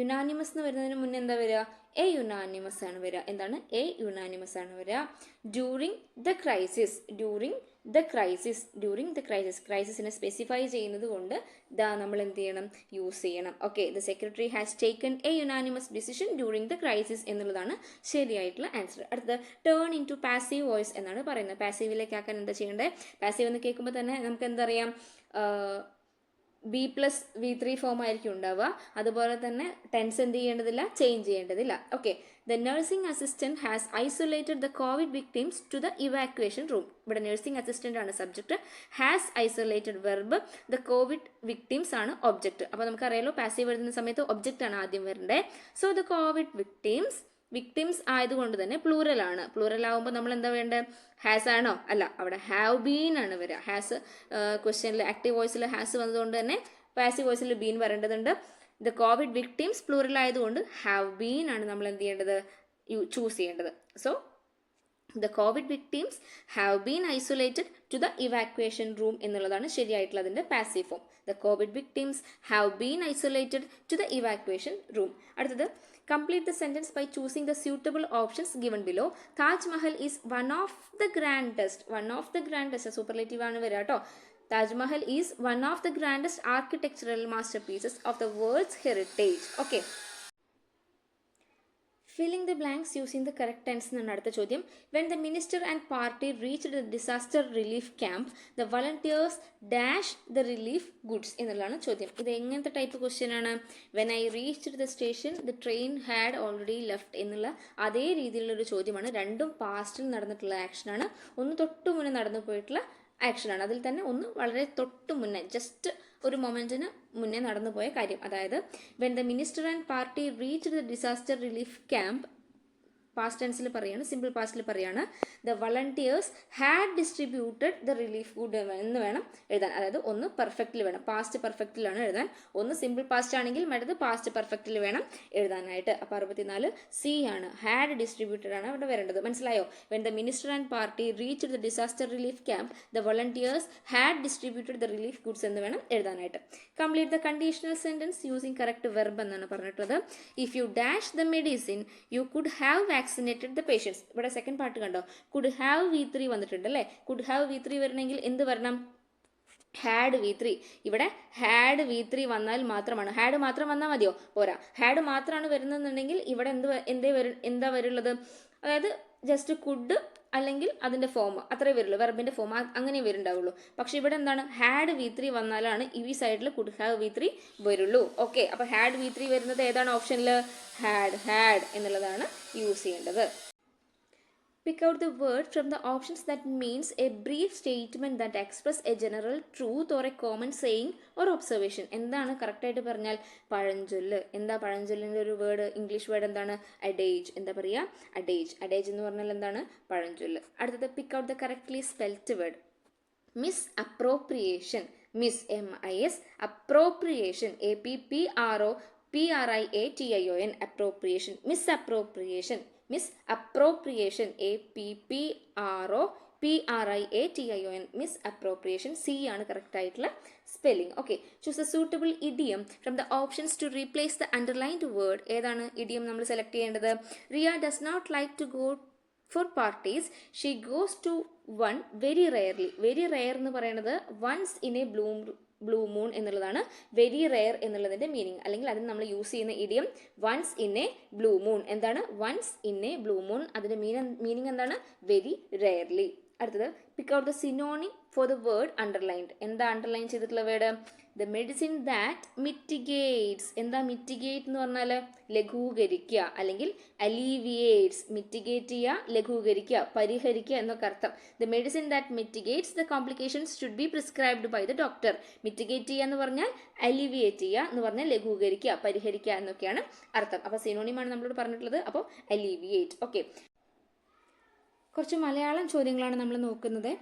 Unanimous എന്ന് വരുന്നതിന് മുന്നേ എന്താ വരിക, എ യുനാനിമസ് ആണ് വരിക. എന്താണ് എ യുനാനിമസ് ആണ് വരിക. During the crisis, during the crisis, during the crisis, ക്രൈസിസിനെ സ്പെസിഫൈ ചെയ്യുന്നത് കൊണ്ട് നമ്മൾ എന്ത് ചെയ്യണം, യൂസ് ചെയ്യണം. Okay, the secretary has taken a unanimous decision during the crisis എന്നുള്ളതാണ് ശരിയായിട്ടുള്ള ആൻസർ. അടുത്തത് turn into passive voice എന്നാണ് പറയുന്നത്. പാസീവിലേക്ക് ആക്കാൻ എന്താ ചെയ്യേണ്ടത്, പാസീവ് എന്ന് കേൾക്കുമ്പോൾ തന്നെ നമുക്ക് എന്താ അറിയാം, B+V3 ഫോം ആയിരിക്കും ഉണ്ടാവുക. അതുപോലെ തന്നെ ടെൻസ് എന്ത് ചെയ്യേണ്ടതില്ല, ചേഞ്ച് ചെയ്യേണ്ടതില്ല. Okay, the nursing assistant has isolated the covid victims to the evacuation room. ഇവിടെ നഴ്സിംഗ് അസിസ്റ്റന്റ് ആണ് subject, has isolated verb, the covid victims ആണ് ഒബ്ജക്ട്. അപ്പോൾ നമുക്കറിയാലോ പാസീവ് എഴുതുന്ന സമയത്ത് ഒബ്ജക്റ്റ് ആണ് ആദ്യം വരേണ്ടത്. സോ ദ കോവിഡ് വിക്ടിംസ് ആയതുകൊണ്ട് തന്നെ പ്ലൂറൽ ആണ്. പ്ലൂറൽ ആവുമ്പോൾ നമ്മൾ എന്താ വേണ്ടത്, ഹാസ് ആണോ, അല്ല, അവിടെ ഹാവ് ബീൻ ആണ് വരിക. ഹാസ് ക്വസ്റ്റ്യനിൽ ആക്റ്റീവ് വോയിസിൽ ഹാസ് വന്നതുകൊണ്ട് തന്നെ പാസീവ് വോയിസിൽ ബീൻ വരേണ്ടതുണ്ട്. ദ കോവിഡ് വിക്ടിംസ് പ്ലൂറൽ ആയതുകൊണ്ട് ഹാവ് ബീൻ ആണ് നമ്മൾ എന്ത് ചെയ്യേണ്ടത്, ചൂസ് ചെയ്യേണ്ടത്. So the covid victims have been isolated to the evacuation room എന്നുള്ളതാണ് ശരിയായിട്ടുള്ള അതിൻ്റെ passive form. The covid victims have been isolated to the evacuation room. അടുത്തത് complete the sentence by choosing the suitable options given below. Taj Mahal is one of the grandest, superlative ആണ് വരിക കേട്ടോ. Taj Mahal is one of the grandest architectural masterpieces of the world's heritage. Okay, filling the blanks using the correct tense എന്നാണ് അടുത്ത ചോദ്യം. When the minister and party reached the disaster relief camp, the volunteers dash the relief goods എന്നുള്ളതാണ് ചോദ്യം. ഇത് എങ്ങനത്തെ type question ആണ്, when I reached the station the train had already left എന്നുള്ള അതേ രീതിയിലുള്ള ഒരു ചോദ്യമാണ്. രണ്ടും പാസ്റ്റിൽ നടന്നിട്ടുള്ള ആക്ഷനാണ്, ഒന്ന് തൊട്ടു മുന്നേ നടന്നു പോയിട്ടുള്ള ആക്ഷനാണ്. അതിൽ തന്നെ ഒന്ന് വളരെ തൊട്ടു മുന്നേ, ജസ്റ്റ് ഒരു മൊമെന്റിന് മുന്നേ നടന്നു പോയ കാര്യം. അതായത് when the minister and party reach the disaster relief camp, past ടെൻസിൽ പറയാണ്, സിമ്പിൾ പാസ്റ്റിൽ പറയാണ്, the volunteers had distributed the relief good എന്ന് വേണം എഴുതാൻ. അതായത് ഒന്ന് പെർഫെക്റ്റിൽ വേണം, പാസ്റ്റ് പെർഫെക്റ്റിലാണ് എഴുതാൻ. ഒന്ന് സിമ്പിൾ പാസ്റ്റ് ആണെങ്കിൽ മറ്റത് പാസ്റ്റ് പെർഫെക്റ്റിൽ വേണം എഴുതാനായിട്ട്. അപ്പോൾ 64 C ആണ്, ഹാഡ് ഡിസ്ട്രിബ്യൂട്ടഡ് ആണ് അവിടെ വരേണ്ടത്. മനസ്സിലായോ? When the minister and party reach the disaster relief camp the volunteers had distributed the relief goods എന്ന് വേണം എഴുതാനായിട്ട്. Complete the conditional sentence using correct verb എന്നാണ് പറഞ്ഞിട്ടുള്ളത്. If you dash the medicine you could have vaccinated the patients. ഇവിടെ second part കണ്ടോ, could have V3 വന്നിട്ടുണ്ട് അല്ലേ. Could have V3 വരണമെങ്കിൽ എന്ത് വരണം, ഹാഡ് V3. ഇവിടെ ഹാഡ് V3 വന്നാൽ മാത്രമാണ്, ഹാഡ് മാത്രം വന്നാൽ മതിയോ, പോരാ. ഹാഡ് മാത്രമാണ് വരുന്നതെന്നുണ്ടെങ്കിൽ ഇവിടെ എന്താ വരുള്ളത്, അതായത് ജസ്റ്റ് കുഡ് അല്ലെങ്കിൽ അതിന്റെ ഫോം അത്രേ വരുള്ളൂ, വെർബിന്റെ ഫോം അങ്ങനെ വരുന്നുണ്ടാവുള്ളൂ. പക്ഷെ ഇവിടെ എന്താണ്, ഹാഡ് V3 വന്നാലാണ് ഈ സൈഡിൽ കുഡ് ഹാവ് V3 വരുള്ളൂ. ഓക്കെ, അപ്പൊ ഹാഡ് V3 വരുന്നത് ഏതാണ് ഓപ്ഷനിൽ, ഹാഡ് എന്നുള്ളതാണ് യൂസ് ചെയ്യേണ്ടത്. Pick out the word from the options that means a brief statement that express a general truth or a common saying or observation. എന്താണ് കറക്റ്റായിട്ട് പറഞ്ഞാൽ പഴഞ്ചൊല്ല്. എന്താ പഴഞ്ചൊല്ലിൻ്റെ ഒരു വേർഡ്, ഇംഗ്ലീഷ് വേർഡ് എന്താണ്, അഡേജ്. എന്താ പറയുക, അഡേജ് എന്ന് പറഞ്ഞാൽ എന്താണ്, പഴഞ്ചൊല്ല്. അടുത്തത് pick out the correctly spelt word. Misappropriation, mis MIS, appropriation APPROPRIATION, appropriation, misappropriation, APPROPRIATION, misappropriation. C ആണ് കറക്റ്റ് ആയിട്ടുള്ള spelling. Okay, choose a suitable idiom from the options to replace the underlined word. ഏതാണ് idiom നമ്മൾ select ചെയ്യേണ്ടത്? Riya does not like to go for parties, she goes to one very rarely. Very rare എന്ന് പറയുന്നത് once in a blue moon എന്നുള്ളതാണ് very rare എന്നുള്ളതിന്റെ meaning. അല്ലെങ്കിൽ അതിന് നമ്മൾ യൂസ് ചെയ്യുന്ന idiom once in a blue moon. എന്താണ് once in a blue moon? അതിന്റെ മീനിങ് എന്താണ്? Very rarely. അടുത്തത് pick out the synonym for the word underlined. എന്താ അണ്ടർലൈൻ ചെയ്തിട്ടുള്ള word? The medicine that mitigates. എന്താ മിറ്റിഗേറ്റ് എന്ന് പറഞ്ഞാൽ? ലഘൂകരിക്കുക അല്ലെങ്കിൽ അലീവിയേറ്റ്സ്. മിറ്റിഗേറ്റ് ചെയ്യുക, ലഘൂകരിക്കുക, പരിഹരിക്കുക എന്നൊക്കെ അർത്ഥം. The medicine that mitigates the complications should be prescribed by the doctor. Mitigate ചെയ്യുക എന്ന് പറഞ്ഞാൽ അലിവിയേറ്റ് ചെയ്യുക എന്ന് പറഞ്ഞാൽ ലഘൂകരിക്കുക, പരിഹരിക്കുക എന്നൊക്കെയാണ് അർത്ഥം. അപ്പോൾ സിനോണിമാണ് നമ്മളോട് പറഞ്ഞിട്ടുള്ളത്. അപ്പോൾ അലീവിയേറ്റ്. ഓക്കെ, കുറച്ച് മലയാളം ചോദ്യങ്ങളാണ് നമ്മൾ നോക്കുന്നത്.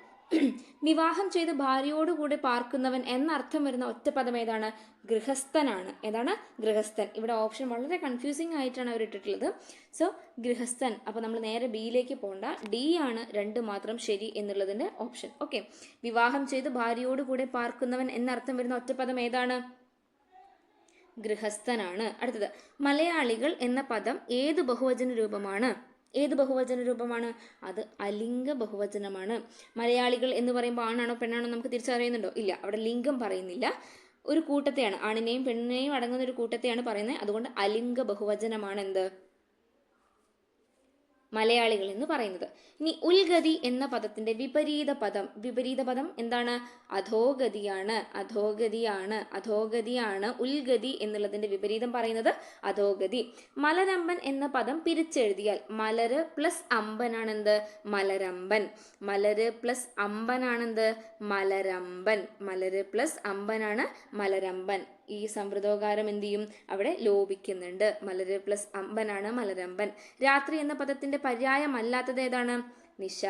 വിവാഹം ചെയ്ത് ഭാര്യയോടുകൂടെ പാർക്കുന്നവൻ എന്നർത്ഥം വരുന്ന ഒറ്റപ്പദം ഏതാണ്? ഗൃഹസ്ഥനാണ്. ഏതാണ്? ഗൃഹസ്ഥൻ. ഇവിടെ ഓപ്ഷൻ വളരെ കൺഫ്യൂസിങ് ആയിട്ടാണ് അവർ ഇട്ടിട്ടുള്ളത്. സോ ഗൃഹസ്ഥൻ. അപ്പോൾ നമ്മൾ നേരെ ബിയിലേക്ക് പോകണ്ട, ഡി ആണ് 2 മാത്രം ശരി എന്നുള്ളതിന്റെ ഓപ്ഷൻ. ഓക്കെ, വിവാഹം ചെയ്ത് ഭാര്യയോടുകൂടെ പാർക്കുന്നവൻ എന്നർത്ഥം വരുന്ന ഒറ്റപ്പദം ഏതാണ്? ഗൃഹസ്ഥനാണ്. അടുത്തത്, മലയാളികൾ എന്ന പദം ഏത് ബഹുവചന രൂപമാണ്? ഏത് ബഹുവചന രൂപമാണ്? അത് അലിംഗ ബഹുവചനമാണ്. മലയാളികൾ എന്ന് പറയുമ്പോൾ ആണാണോ പെണ്ണാണോ നമുക്ക് തിരിച്ചറിയുന്നുണ്ടോ? ഇല്ല, അവിടെ ലിംഗം പറയുന്നില്ല. ഒരു കൂട്ടത്തെയാണ്, ആണിനെയും പെണ്ണിനെയും അടങ്ങുന്ന ഒരു കൂട്ടത്തെയാണ് പറയുന്നത്. അതുകൊണ്ട് അലിംഗ ബഹുവചനമാണ് എന്ത്? മലയാളികൾ എന്ന് പറയുന്നത്. ഇനി ഉൽഗതി എന്ന പദത്തിന്റെ വിപരീത പദം എന്താണ്? അധോഗതിയാണ്. അധോഗതിയാണ്. ഉൽഗതി എന്നുള്ളതിന്റെ വിപരീതം പറയുന്നത് അധോഗതി. മലരമ്പൻ എന്ന പദം പിരിച്ചെഴുതിയാൽ മലര് പ്ലസ് അമ്പനാണെന്ത്? മലരമ്പൻ. മലര് പ്ലസ് അമ്പനാണെന്ത്? മലരമ്പൻ. മലര് പ്ലസ് അമ്പനാണ് മലരമ്പൻ. ഈ സംവൃതോകാരം എന്ത് ചെയ്യും? അവിടെ ലോപിക്കുന്നുണ്ട്. മലര് പ്ലസ് അമ്പനാണ് മലരമ്പൻ. രാത്രി എന്ന പദത്തിന്റെ പര്യായമല്ലാത്തത് ഏതാണ്? നിശ,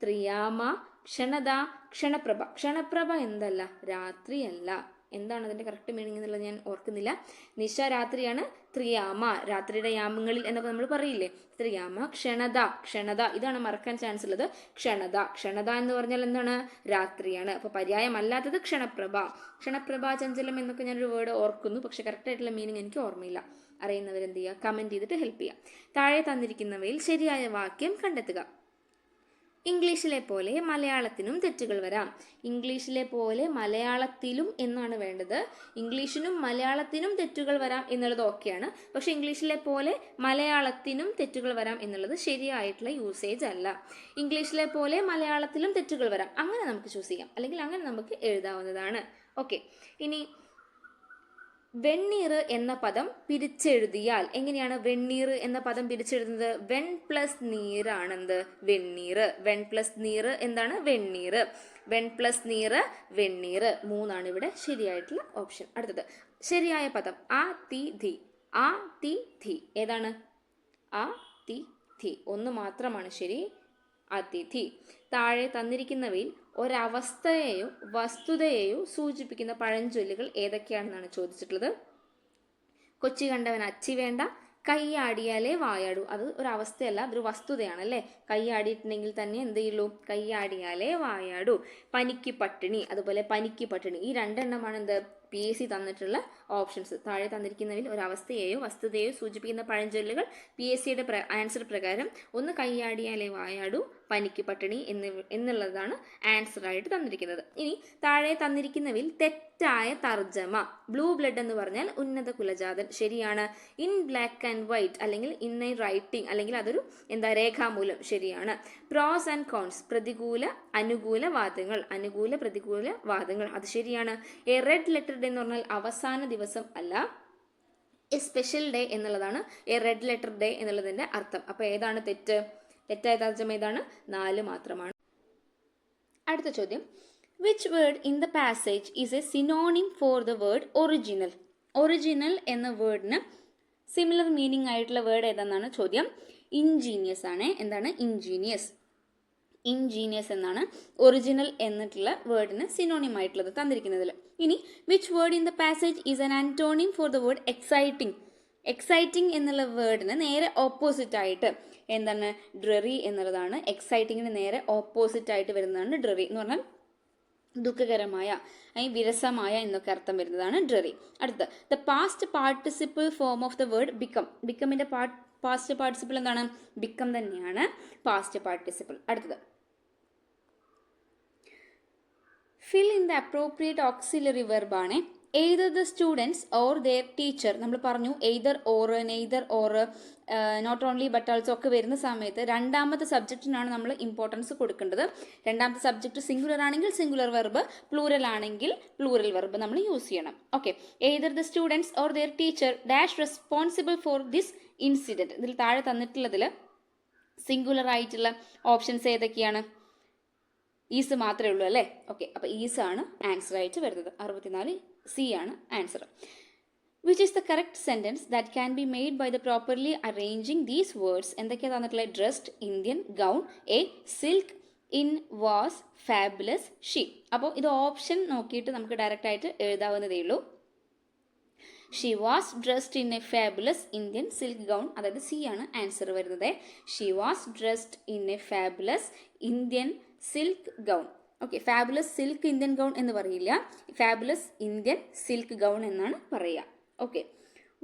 ത്രിയാമ, ക്ഷണദ, ക്ഷണപ്രഭ. ക്ഷണപ്രഭ എന്തല്ല? രാത്രിയല്ല. എന്താണ് അതിന്റെ കറക്റ്റ് മീനിങ് എന്നുള്ളത് ഞാൻ ഓർക്കുന്നില്ല. നിശ രാത്രിയാണ്, ത്രിയാമ രാത്രിയുടെ യാമങ്ങളിൽ എന്നൊക്കെ നമ്മൾ പറയില്ലേ, ത്രിയാമ. ക്ഷണദ ഇതാണ് മറക്കാൻ ചാൻസ് ഉള്ളത്. ക്ഷണദ എന്ന് പറഞ്ഞാൽ എന്താണ്? രാത്രിയാണ്. അപ്പൊ പര്യായമല്ലാത്തത് ക്ഷണപ്രഭ. ചഞ്ചലം എന്നൊക്കെ ഞാനൊരു വേർഡ് ഓർക്കുന്നു, പക്ഷെ കറക്റ്റ് ആയിട്ടുള്ള മീനിങ് എനിക്ക് ഓർമ്മയില്ല. അറിയുന്നവരെന്ത് ചെയ്യുക? കമന്റ് ചെയ്തിട്ട് ഹെൽപ്പ് ചെയ്യുക. താഴെ തന്നിരിക്കുന്നവയിൽ ശരിയായ വാക്യം കണ്ടെത്തുക. ഇംഗ്ലീഷിലെ പോലെ മലയാളത്തിനും തെറ്റുകൾ വരാം. ഇംഗ്ലീഷിലെ പോലെ മലയാളത്തിലും എന്നാണ് വേണ്ടത്. ഇംഗ്ലീഷിനും മലയാളത്തിനും തെറ്റുകൾ വരാം എന്നുള്ളത് ഓക്കെയാണ്. പക്ഷെ ഇംഗ്ലീഷിലെ പോലെ മലയാളത്തിനും തെറ്റുകൾ വരാം എന്നുള്ളത് ശരിയായിട്ടുള്ള യൂസേജ് അല്ല. ഇംഗ്ലീഷിലെ പോലെ മലയാളത്തിലും തെറ്റുകൾ വരാം, അങ്ങനെ നമുക്ക് ചൂസ് ചെയ്യാം, അല്ലെങ്കിൽ അങ്ങനെ നമുക്ക് എഴുതാവുന്നതാണ്. ഓക്കെ, ഇനി വെണ്ണീർ എന്ന പദം പിരിച്ചെഴുതിയാൽ എങ്ങനെയാണ് വെണ്ണീർ എന്ന പദം പിരിച്ചെഴുതുന്നത്? വെൺ പ്ലസ് നീറാണെന്ത്? വെണ്ണീർ. വെൺ പ്ലസ് നീർ എന്താണ്? വെണ്ണീർ. വെൺ പ്ലസ് നീർ വെണ്ണീർ. 3 ഇവിടെ ശരിയായിട്ടുള്ള ഓപ്ഷൻ. അടുത്തത്, ശരിയായ പദം ആ തി ധി. ആ തി ധി ഏതാണ്? ആ തി ധി 1 മാത്രമാണ് ശരി. അതിഥി. താഴെ തന്നിരിക്കുന്നവയിൽ ഒരവസ്ഥയെയോ വസ്തുതയെയോ സൂചിപ്പിക്കുന്ന പഴഞ്ചൊല്ലുകൾ ഏതൊക്കെയാണെന്നാണ് ചോദിച്ചിട്ടുള്ളത്. കൊച്ചി കണ്ടവൻ അച്ചി വേണ്ട, കൈയാടിയാലേ വായാടൂ. അത് ഒരു അവസ്ഥയല്ല, അതൊരു വസ്തുതയാണ് അല്ലേ. കൈയാടിയിട്ടുണ്ടെങ്കിൽ തന്നെ എന്ത് ചെയ്യുള്ളൂ? കൈയാടിയാലേ വായാടൂ. പനിക്ക് പട്ടിണി, അതുപോലെ പനിക്ക് പട്ടിണി. ഈ 2 എണ്ണമാണ് എന്ത്? PSC തന്നിട്ടുള്ള ഓപ്ഷൻസ്. താഴെ തന്നിരിക്കുന്നതിൽ ഒരു അവസ്ഥയെയോ വസ്തുതയെയോ സൂചിപ്പിക്കുന്ന പഴഞ്ചൊല്ലുകൾ PSCയുടെ ആൻസർ പ്രകാരം ഒന്ന് കൈയാടിയാലേ വായാടൂ, പനിക്ക് പട്ടിണി എന്നുള്ളതാണ് ആൻസർ ആയിട്ട് തന്നിരിക്കുന്നത്. ഇനി താഴെ തന്നിരിക്കുന്നവയിൽ തെറ്റായ തർജ്ജമ. ബ്ലൂ ബ്ലഡ് എന്ന് പറഞ്ഞാൽ ഉന്നത കുലജാതൻ, ശരിയാണ്. ഇൻ ബ്ലാക്ക് ആൻഡ് വൈറ്റ് അല്ലെങ്കിൽ ഇൻ എ റൈറ്റിംഗ് അല്ലെങ്കിൽ അതൊരു രേഖാമൂലം, ശരിയാണ്. പ്രോസ് ആൻഡ് കോൺസ്, പ്രതികൂല അനുകൂല വാദങ്ങൾ, അനുകൂല പ്രതികൂല വാദങ്ങൾ, അത് ശരിയാണ്. എ റെഡ് ലെറ്റർ ഡേ എന്ന് പറഞ്ഞാൽ അവസാന ദിവസം അല്ല, എ സ്പെഷ്യൽ ഡേ എന്നുള്ളതാണ് എ റെഡ് ലെറ്റർ ഡേ എന്നുള്ളതിന്റെ അർത്ഥം. അപ്പൊ ഏതാണ് തെറ്റ്? തെറ്റായ തർജ്ജമ ഏതാണ്? 4 മാത്രമാണ്. അടുത്ത ചോദ്യം, which word in the passage is a synonym for the word original? Original എന്ന വേർഡിന് സിമിലർ മീനിങ് ആയിട്ടുള്ള വേർഡ് ഏതാണെന്നാണ് ചോദ്യം. ഇൻജീനിയസ് ആണ്. എന്താണ്? ഇൻജീനിയസ്. ഇൻജീനിയസ് എന്നാണ് ഒറിജിനൽ എന്നിട്ടുള്ള വേർഡിന് സിനോണിം ആയിട്ടുള്ളത് തന്നിരിക്കുന്നതിൽ. ഇനി which word in the passage is an antonym four the word exciting? Exciting എന്നുള്ള വേർഡിന് നേരെ ഓപ്പോസിറ്റ് ആയിട്ട് എന്താണ്? ഡ്രറി എന്നുള്ളതാണ്. എക്സൈറ്റിങ്ങിന് നേരെ ഓപ്പോസിറ്റ് ആയിട്ട് വരുന്നതാണ് ഡ്രറി എന്ന് പറഞ്ഞാൽ ദുഃഖകരമായ അല്ലെങ്കിൽ വിരസമായ എന്നൊക്കെ അർത്ഥം വരുന്നതാണ് ഡ്രറി. അടുത്ത, the past participle form of the word become. ബിക്കമിന്റെ പാസ്റ്റ് പാർട്ടിസിപ്പിൾ എന്താണ്? ബിക്കം തന്നെയാണ് പാസ്റ്റ് പാർട്ടിസിപ്പിൾ. അടുത്തത്, fill in the appropriate auxiliary verb ആണ്. Either the students or their teacher. നമ്മൾ പറഞ്ഞു either or, neither or, not only but also ഒക്കെ വരുന്ന സമയത്ത് രണ്ടാമത്തെ സബ്ജക്റ്റിനാണ് നമ്മൾ ഇമ്പോർട്ടൻസ് കൊടുക്കേണ്ടത്. രണ്ടാമത്തെ സബ്ജക്റ്റ് സിംഗുലർ ആണെങ്കിൽ സിംഗുലർ വെർബ്, പ്ലൂറൽ ആണെങ്കിൽ പ്ലൂറൽ വെർബ് നമ്മൾ യൂസ് ചെയ്യണം. Okay, either the students or their teacher dash responsible for this incident. ഇതിൽ താഴെ തന്നിട്ടുള്ളതിൽ സിംഗുലർ ആയിട്ടുള്ള ഓപ്ഷൻസ് ഏതൊക്കെയാണ്? ഈസ് മാത്രമേ ഉള്ളൂ അല്ലേ. ഓക്കെ, അപ്പോൾ ഈസ് ആണ് ആൻസർ ആയിട്ട് വരുന്നത്. 64 C ആണ് answer. Which is the correct sentence that can be made by the properly arranging these words? എന്തൊക്കെയാണ് തന്നിട്ടുള്ളത്? Dressed, Indian, gown, a silk, in was fabulous she. അപ്പോൾ ഇത് ഓപ്ഷൻ നോക്കിയിട്ട് നമുക്ക് ഡയറക്റ്റ് ആയിട്ട് എഴുതാവുന്നതേ ഉള്ളൂ. She was dressed in a fabulous Indian silk gown, അതായത് സി ആണ് ആൻസർ വരുന്നത്. She was dressed in a fabulous Indian silk gown. Okay, fabulous silk Indian gown എന്ന് പറയില്ല, ഫാബുലസ് ഇന്ത്യൻ സിൽക്ക് ഗൗൺ എന്നാണ് പറയുക. Okay,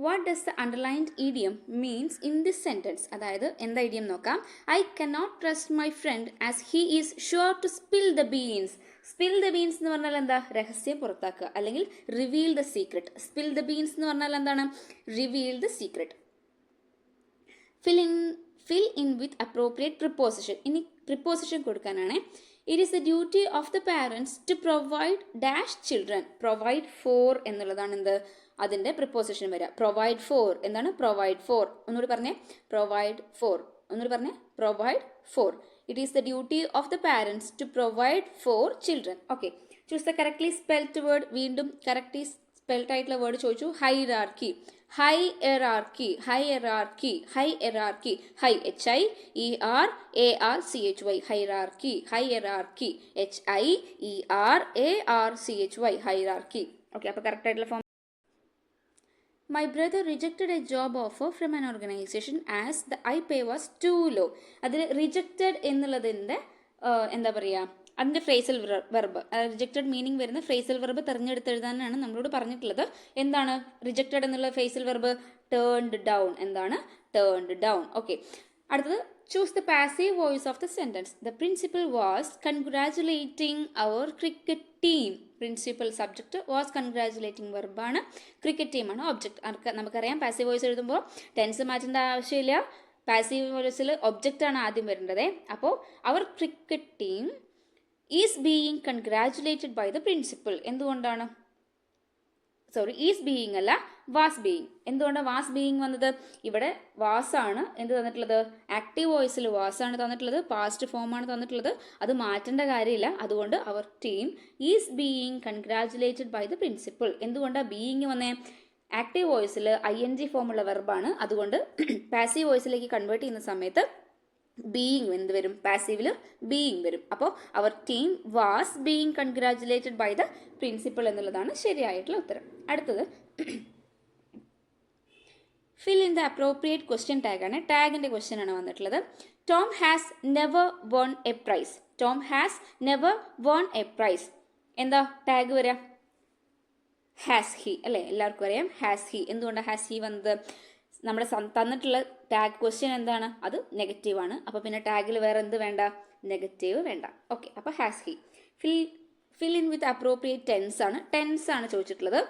what does the underlined idiom means in this sentence? അതായത് എന്താ idiom നോക്കാം. I cannot trust my friend as he is sure to spill the beans. Spill the beans എന്ന് പറഞ്ഞാൽ എന്താ? രഹസ്യം പുറത്താക്കുക, അല്ലെങ്കിൽ reveal the secret. Spill the beans എന്ന് പറഞ്ഞാൽ എന്താണ്? Reveal the secret. Fill in with appropriate preposition. ഇനി പ്രിപ്പോസിഷൻ കൊടുക്കാനാണ്. It is the duty of the parents to provide dash children. Provide for എന്നുള്ളതാണ് എന്ത്? അതിൻ്റെ പ്രിപ്പോസിഷൻ വരിക. പ്രൊവൈഡ് ഫോർ എന്താണ്? Provide for. ഒന്നുകൂടി പറഞ്ഞേ, പ്രൊവൈഡ് ഫോർ. ഒന്നുകൂടി പറഞ്ഞേ, provide for. It is the duty of the parents to provide for children. Okay, choose the correctly spelled word. വീണ്ടും കറക്റ്റ്ലി സ്പെൽഡ് ആയിട്ടുള്ള വേർഡ് ചോദിച്ചു. Hierarchy. Hierarchy, hierarchy, hierarchy. High HIERARCHY, hierarchy, hierarchy. HIERARCHY, hierarchy. Okay, അപ്പോൾ correct ആയിട്ടുള്ള form. My brother rejected a job offer from an organization as the pay was too low. അതിൽ rejected എന്നുള്ളതിൻ്റെ എന്താ പറയുക, അതിൻ്റെ phrasal verb, rejected meaning വരുന്ന phrasal verb തിരഞ്ഞെടുത്ത് എഴുതാനാണ് നമ്മളോട് പറഞ്ഞിട്ടുള്ളത്. എന്താണ് റിജക്റ്റഡ് എന്നുള്ള ഫ്രേസൽ വെർബ്? Turned down. എന്താണ്? Turned down. ഓക്കെ, അടുത്തത് choose the passive voice of the sentence. The principal was congratulating our cricket team. Principal subject was congratulating verb ആണ്, cricket team ആണ് ഒബ്ജക്റ്റ്. നമുക്കറിയാം പാസീവ് വോയിസ് എഴുതുമ്പോൾ tense മാറ്റേണ്ട ആവശ്യമില്ല. Passive വോയിസിൽ object ആണ് ആദ്യം വരേണ്ടത്. അപ്പോൾ അവർ cricket team is being congratulated by the principal. എന്തുകൊണ്ടാണ്? സോറി, ഈസ് ബീയിങ് അല്ല, വാസ് ബീയിങ്. എന്തുകൊണ്ടാണ് വാസ് ബീയിങ് വന്നത്? ഇവിടെ വാസാണ് എന്ത് തന്നിട്ടുള്ളത്? ആക്റ്റീവ് വോയിസിൽ വാസാണ് തന്നിട്ടുള്ളത്, പാസ്റ്റ് ഫോമാണ് തന്നിട്ടുള്ളത്. അത് മാറ്റേണ്ട കാര്യമില്ല. അതുകൊണ്ട് അവർ team is being congratulated by the principal. എന്തുകൊണ്ടാണ് ബീയിങ് വന്നേ? ആക്റ്റീവ് വോയിസിൽ ING ഫോമുള്ള വെർബാണ്. അതുകൊണ്ട് പാസീവ് വോയിസിലേക്ക് കൺവേർട്ട് ചെയ്യുന്ന സമയത്ത് ബീയിങ് എന്ത് വരും? പാസീവിൽ ബീയിങ് വരും. അപ്പോൾ അവർ team was being congratulated by the principal എന്നുള്ളതാണ് ശരിയായിട്ടുള്ള ഉത്തരം. അടുത്തത് fill in the appropriate question ടാഗാണ്. ടാഗിൻ്റെ ക്വസ്റ്റ്യൻ ആണ് വന്നിട്ടുള്ളത്. Tom has never won a prize. Tom has never won a prize. എന്താ ടാഗ് വരിക? ഹാസ് ഹി അല്ലേ? എല്ലാവർക്കും അറിയാം ഹാസ് ഹി. എന്തുകൊണ്ടാണ് ഹാസ് ഹി വന്നത്? നമ്മുടെ തന്നിട്ടുള്ള ടാഗ് ക്വസ്റ്റ്യൻ എന്താണ്? അത് നെഗറ്റീവാണ്. അപ്പോൾ പിന്നെ ടാഗിൽ വേറെ എന്ത് വേണ്ട? നെഗറ്റീവ് വേണ്ട. ഓക്കെ, അപ്പോൾ has he. Fill in with appropriate tense ആണ്. ടെൻസ് ആണ് ചോദിച്ചിട്ടുള്ളത്.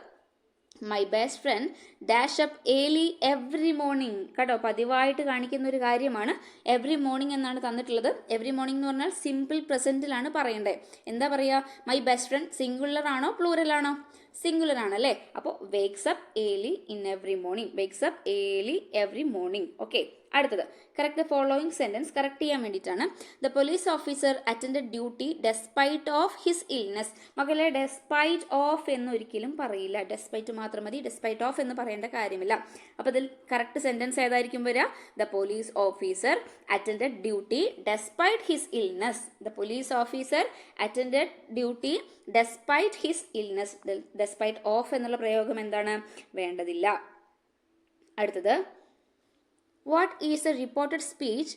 My best friend dash up early every morning. കേട്ടോ, പതിവായിട്ട് കാണിക്കുന്ന ഒരു കാര്യമാണ്. എവറി മോർണിംഗ് എന്നാണ് തന്നിട്ടുള്ളത്. എവറി മോർണിംഗ് എന്ന് പറഞ്ഞാൽ സിമ്പിൾ പ്രസൻറ്റിലാണ് പറയേണ്ടത്. എന്താ പറയുക? മൈ ബെസ്റ്റ് ഫ്രണ്ട് സിംഗുലർ ആണോ പ്ലൂറൽ ആണോ? സിംഗുലർ ആണ് അല്ലേ? അപ്പോൾ wakes up early in every morning. Wakes up early every morning. Okay, അടുത്തത് correct the following sentence correct ചെയ്യാൻ വേണ്ടിയിട്ടാണ്. The police officer attended duty despite of his illness. മകളെ, despite of എന്നൊരിക്കലും പറയില്ല. ഡെസ്പൈറ്റ് മാത്രം മതി, ഡെസ്പൈറ്റ് ഓഫ് എന്ന് പറയേണ്ട കാര്യമില്ല. അപ്പോൾ ഇതിൽ കറക്റ്റ് സെൻറ്റൻസ് ഏതായിരിക്കും വരിക? The police officer attended duty despite his illness. The police officer attended duty despite his illness. Despite of എന്നുള്ള പ്രയോഗം എന്താണ്? വേണ്ടതില്ല. അടുത്തത് what is a reported speech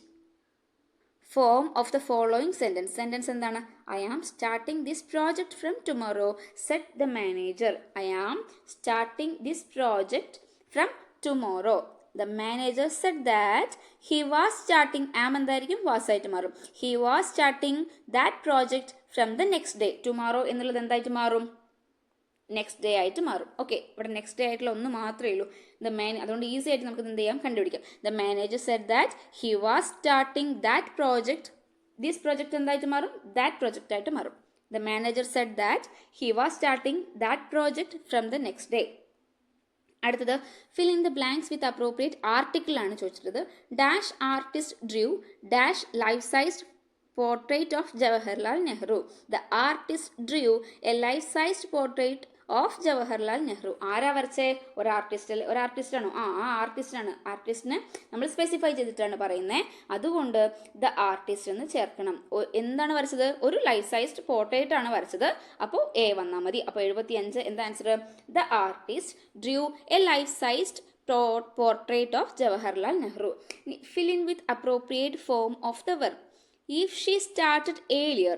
form of the following sentence? Sentence എന്താണ്? I am starting this project from tomorrow, said the manager. I am starting this project from tomorrow. The manager said that he was starting. am എന്തായിരിക്കും? was ആയിട്ട് മാറും. He was starting that project from the next day. tomorrow എന്നുള്ളത് എന്തായിട്ട് മാറും? Next day ആയിട്ട് മാറും. Okay, ഇവിടെ next day ആയിട്ടുള്ള ഒന്ന് മാത്രമേ ഉള്ളൂ. അതുകൊണ്ട് ഈസി ആയിട്ട് നമുക്ക് എന്ത് ചെയ്യാം? കണ്ടുപിടിക്കാം. The manager said that he was starting that project. This project എന്തായിട്ട് മാറും? ദാറ്റ് പ്രോജക്റ്റ് ആയിട്ട് മാറും. The manager said that he was starting that project from the next day. അടുത്തത് fill in the blanks with appropriate article ആണ് ചോദിച്ചിട്ടുള്ളത്. Dash artist drew dash life sized portrait of Jawaharlal Nehru. The artist drew a life-sized portrait of Jawaharlal Nehru. ആരാ വരച്ചേ? ഒരു ആർട്ടിസ്റ്റാണോ? ആ ആർട്ടിസ്റ്റാണ്. ആർട്ടിസ്റ്റിനെ നമ്മൾ specify ചെയ്തിട്ടാണ് പറയുന്നത്. അതുകൊണ്ട് ദ ആർട്ടിസ്റ്റ് എന്ന് ചേർക്കണം. എന്താണ് വരച്ചത്? ഒരു ലൈഫ് സൈസ്ഡ് പോർട്രേറ്റ് ആണ് വരച്ചത്. അപ്പോൾ എ വന്നാൽ മതി. അപ്പോൾ 75 എന്താ answer? The artist Drew A life sized portrait of Jawaharlal Nehru. Fill in with appropriate form of the verb. If she started earlier,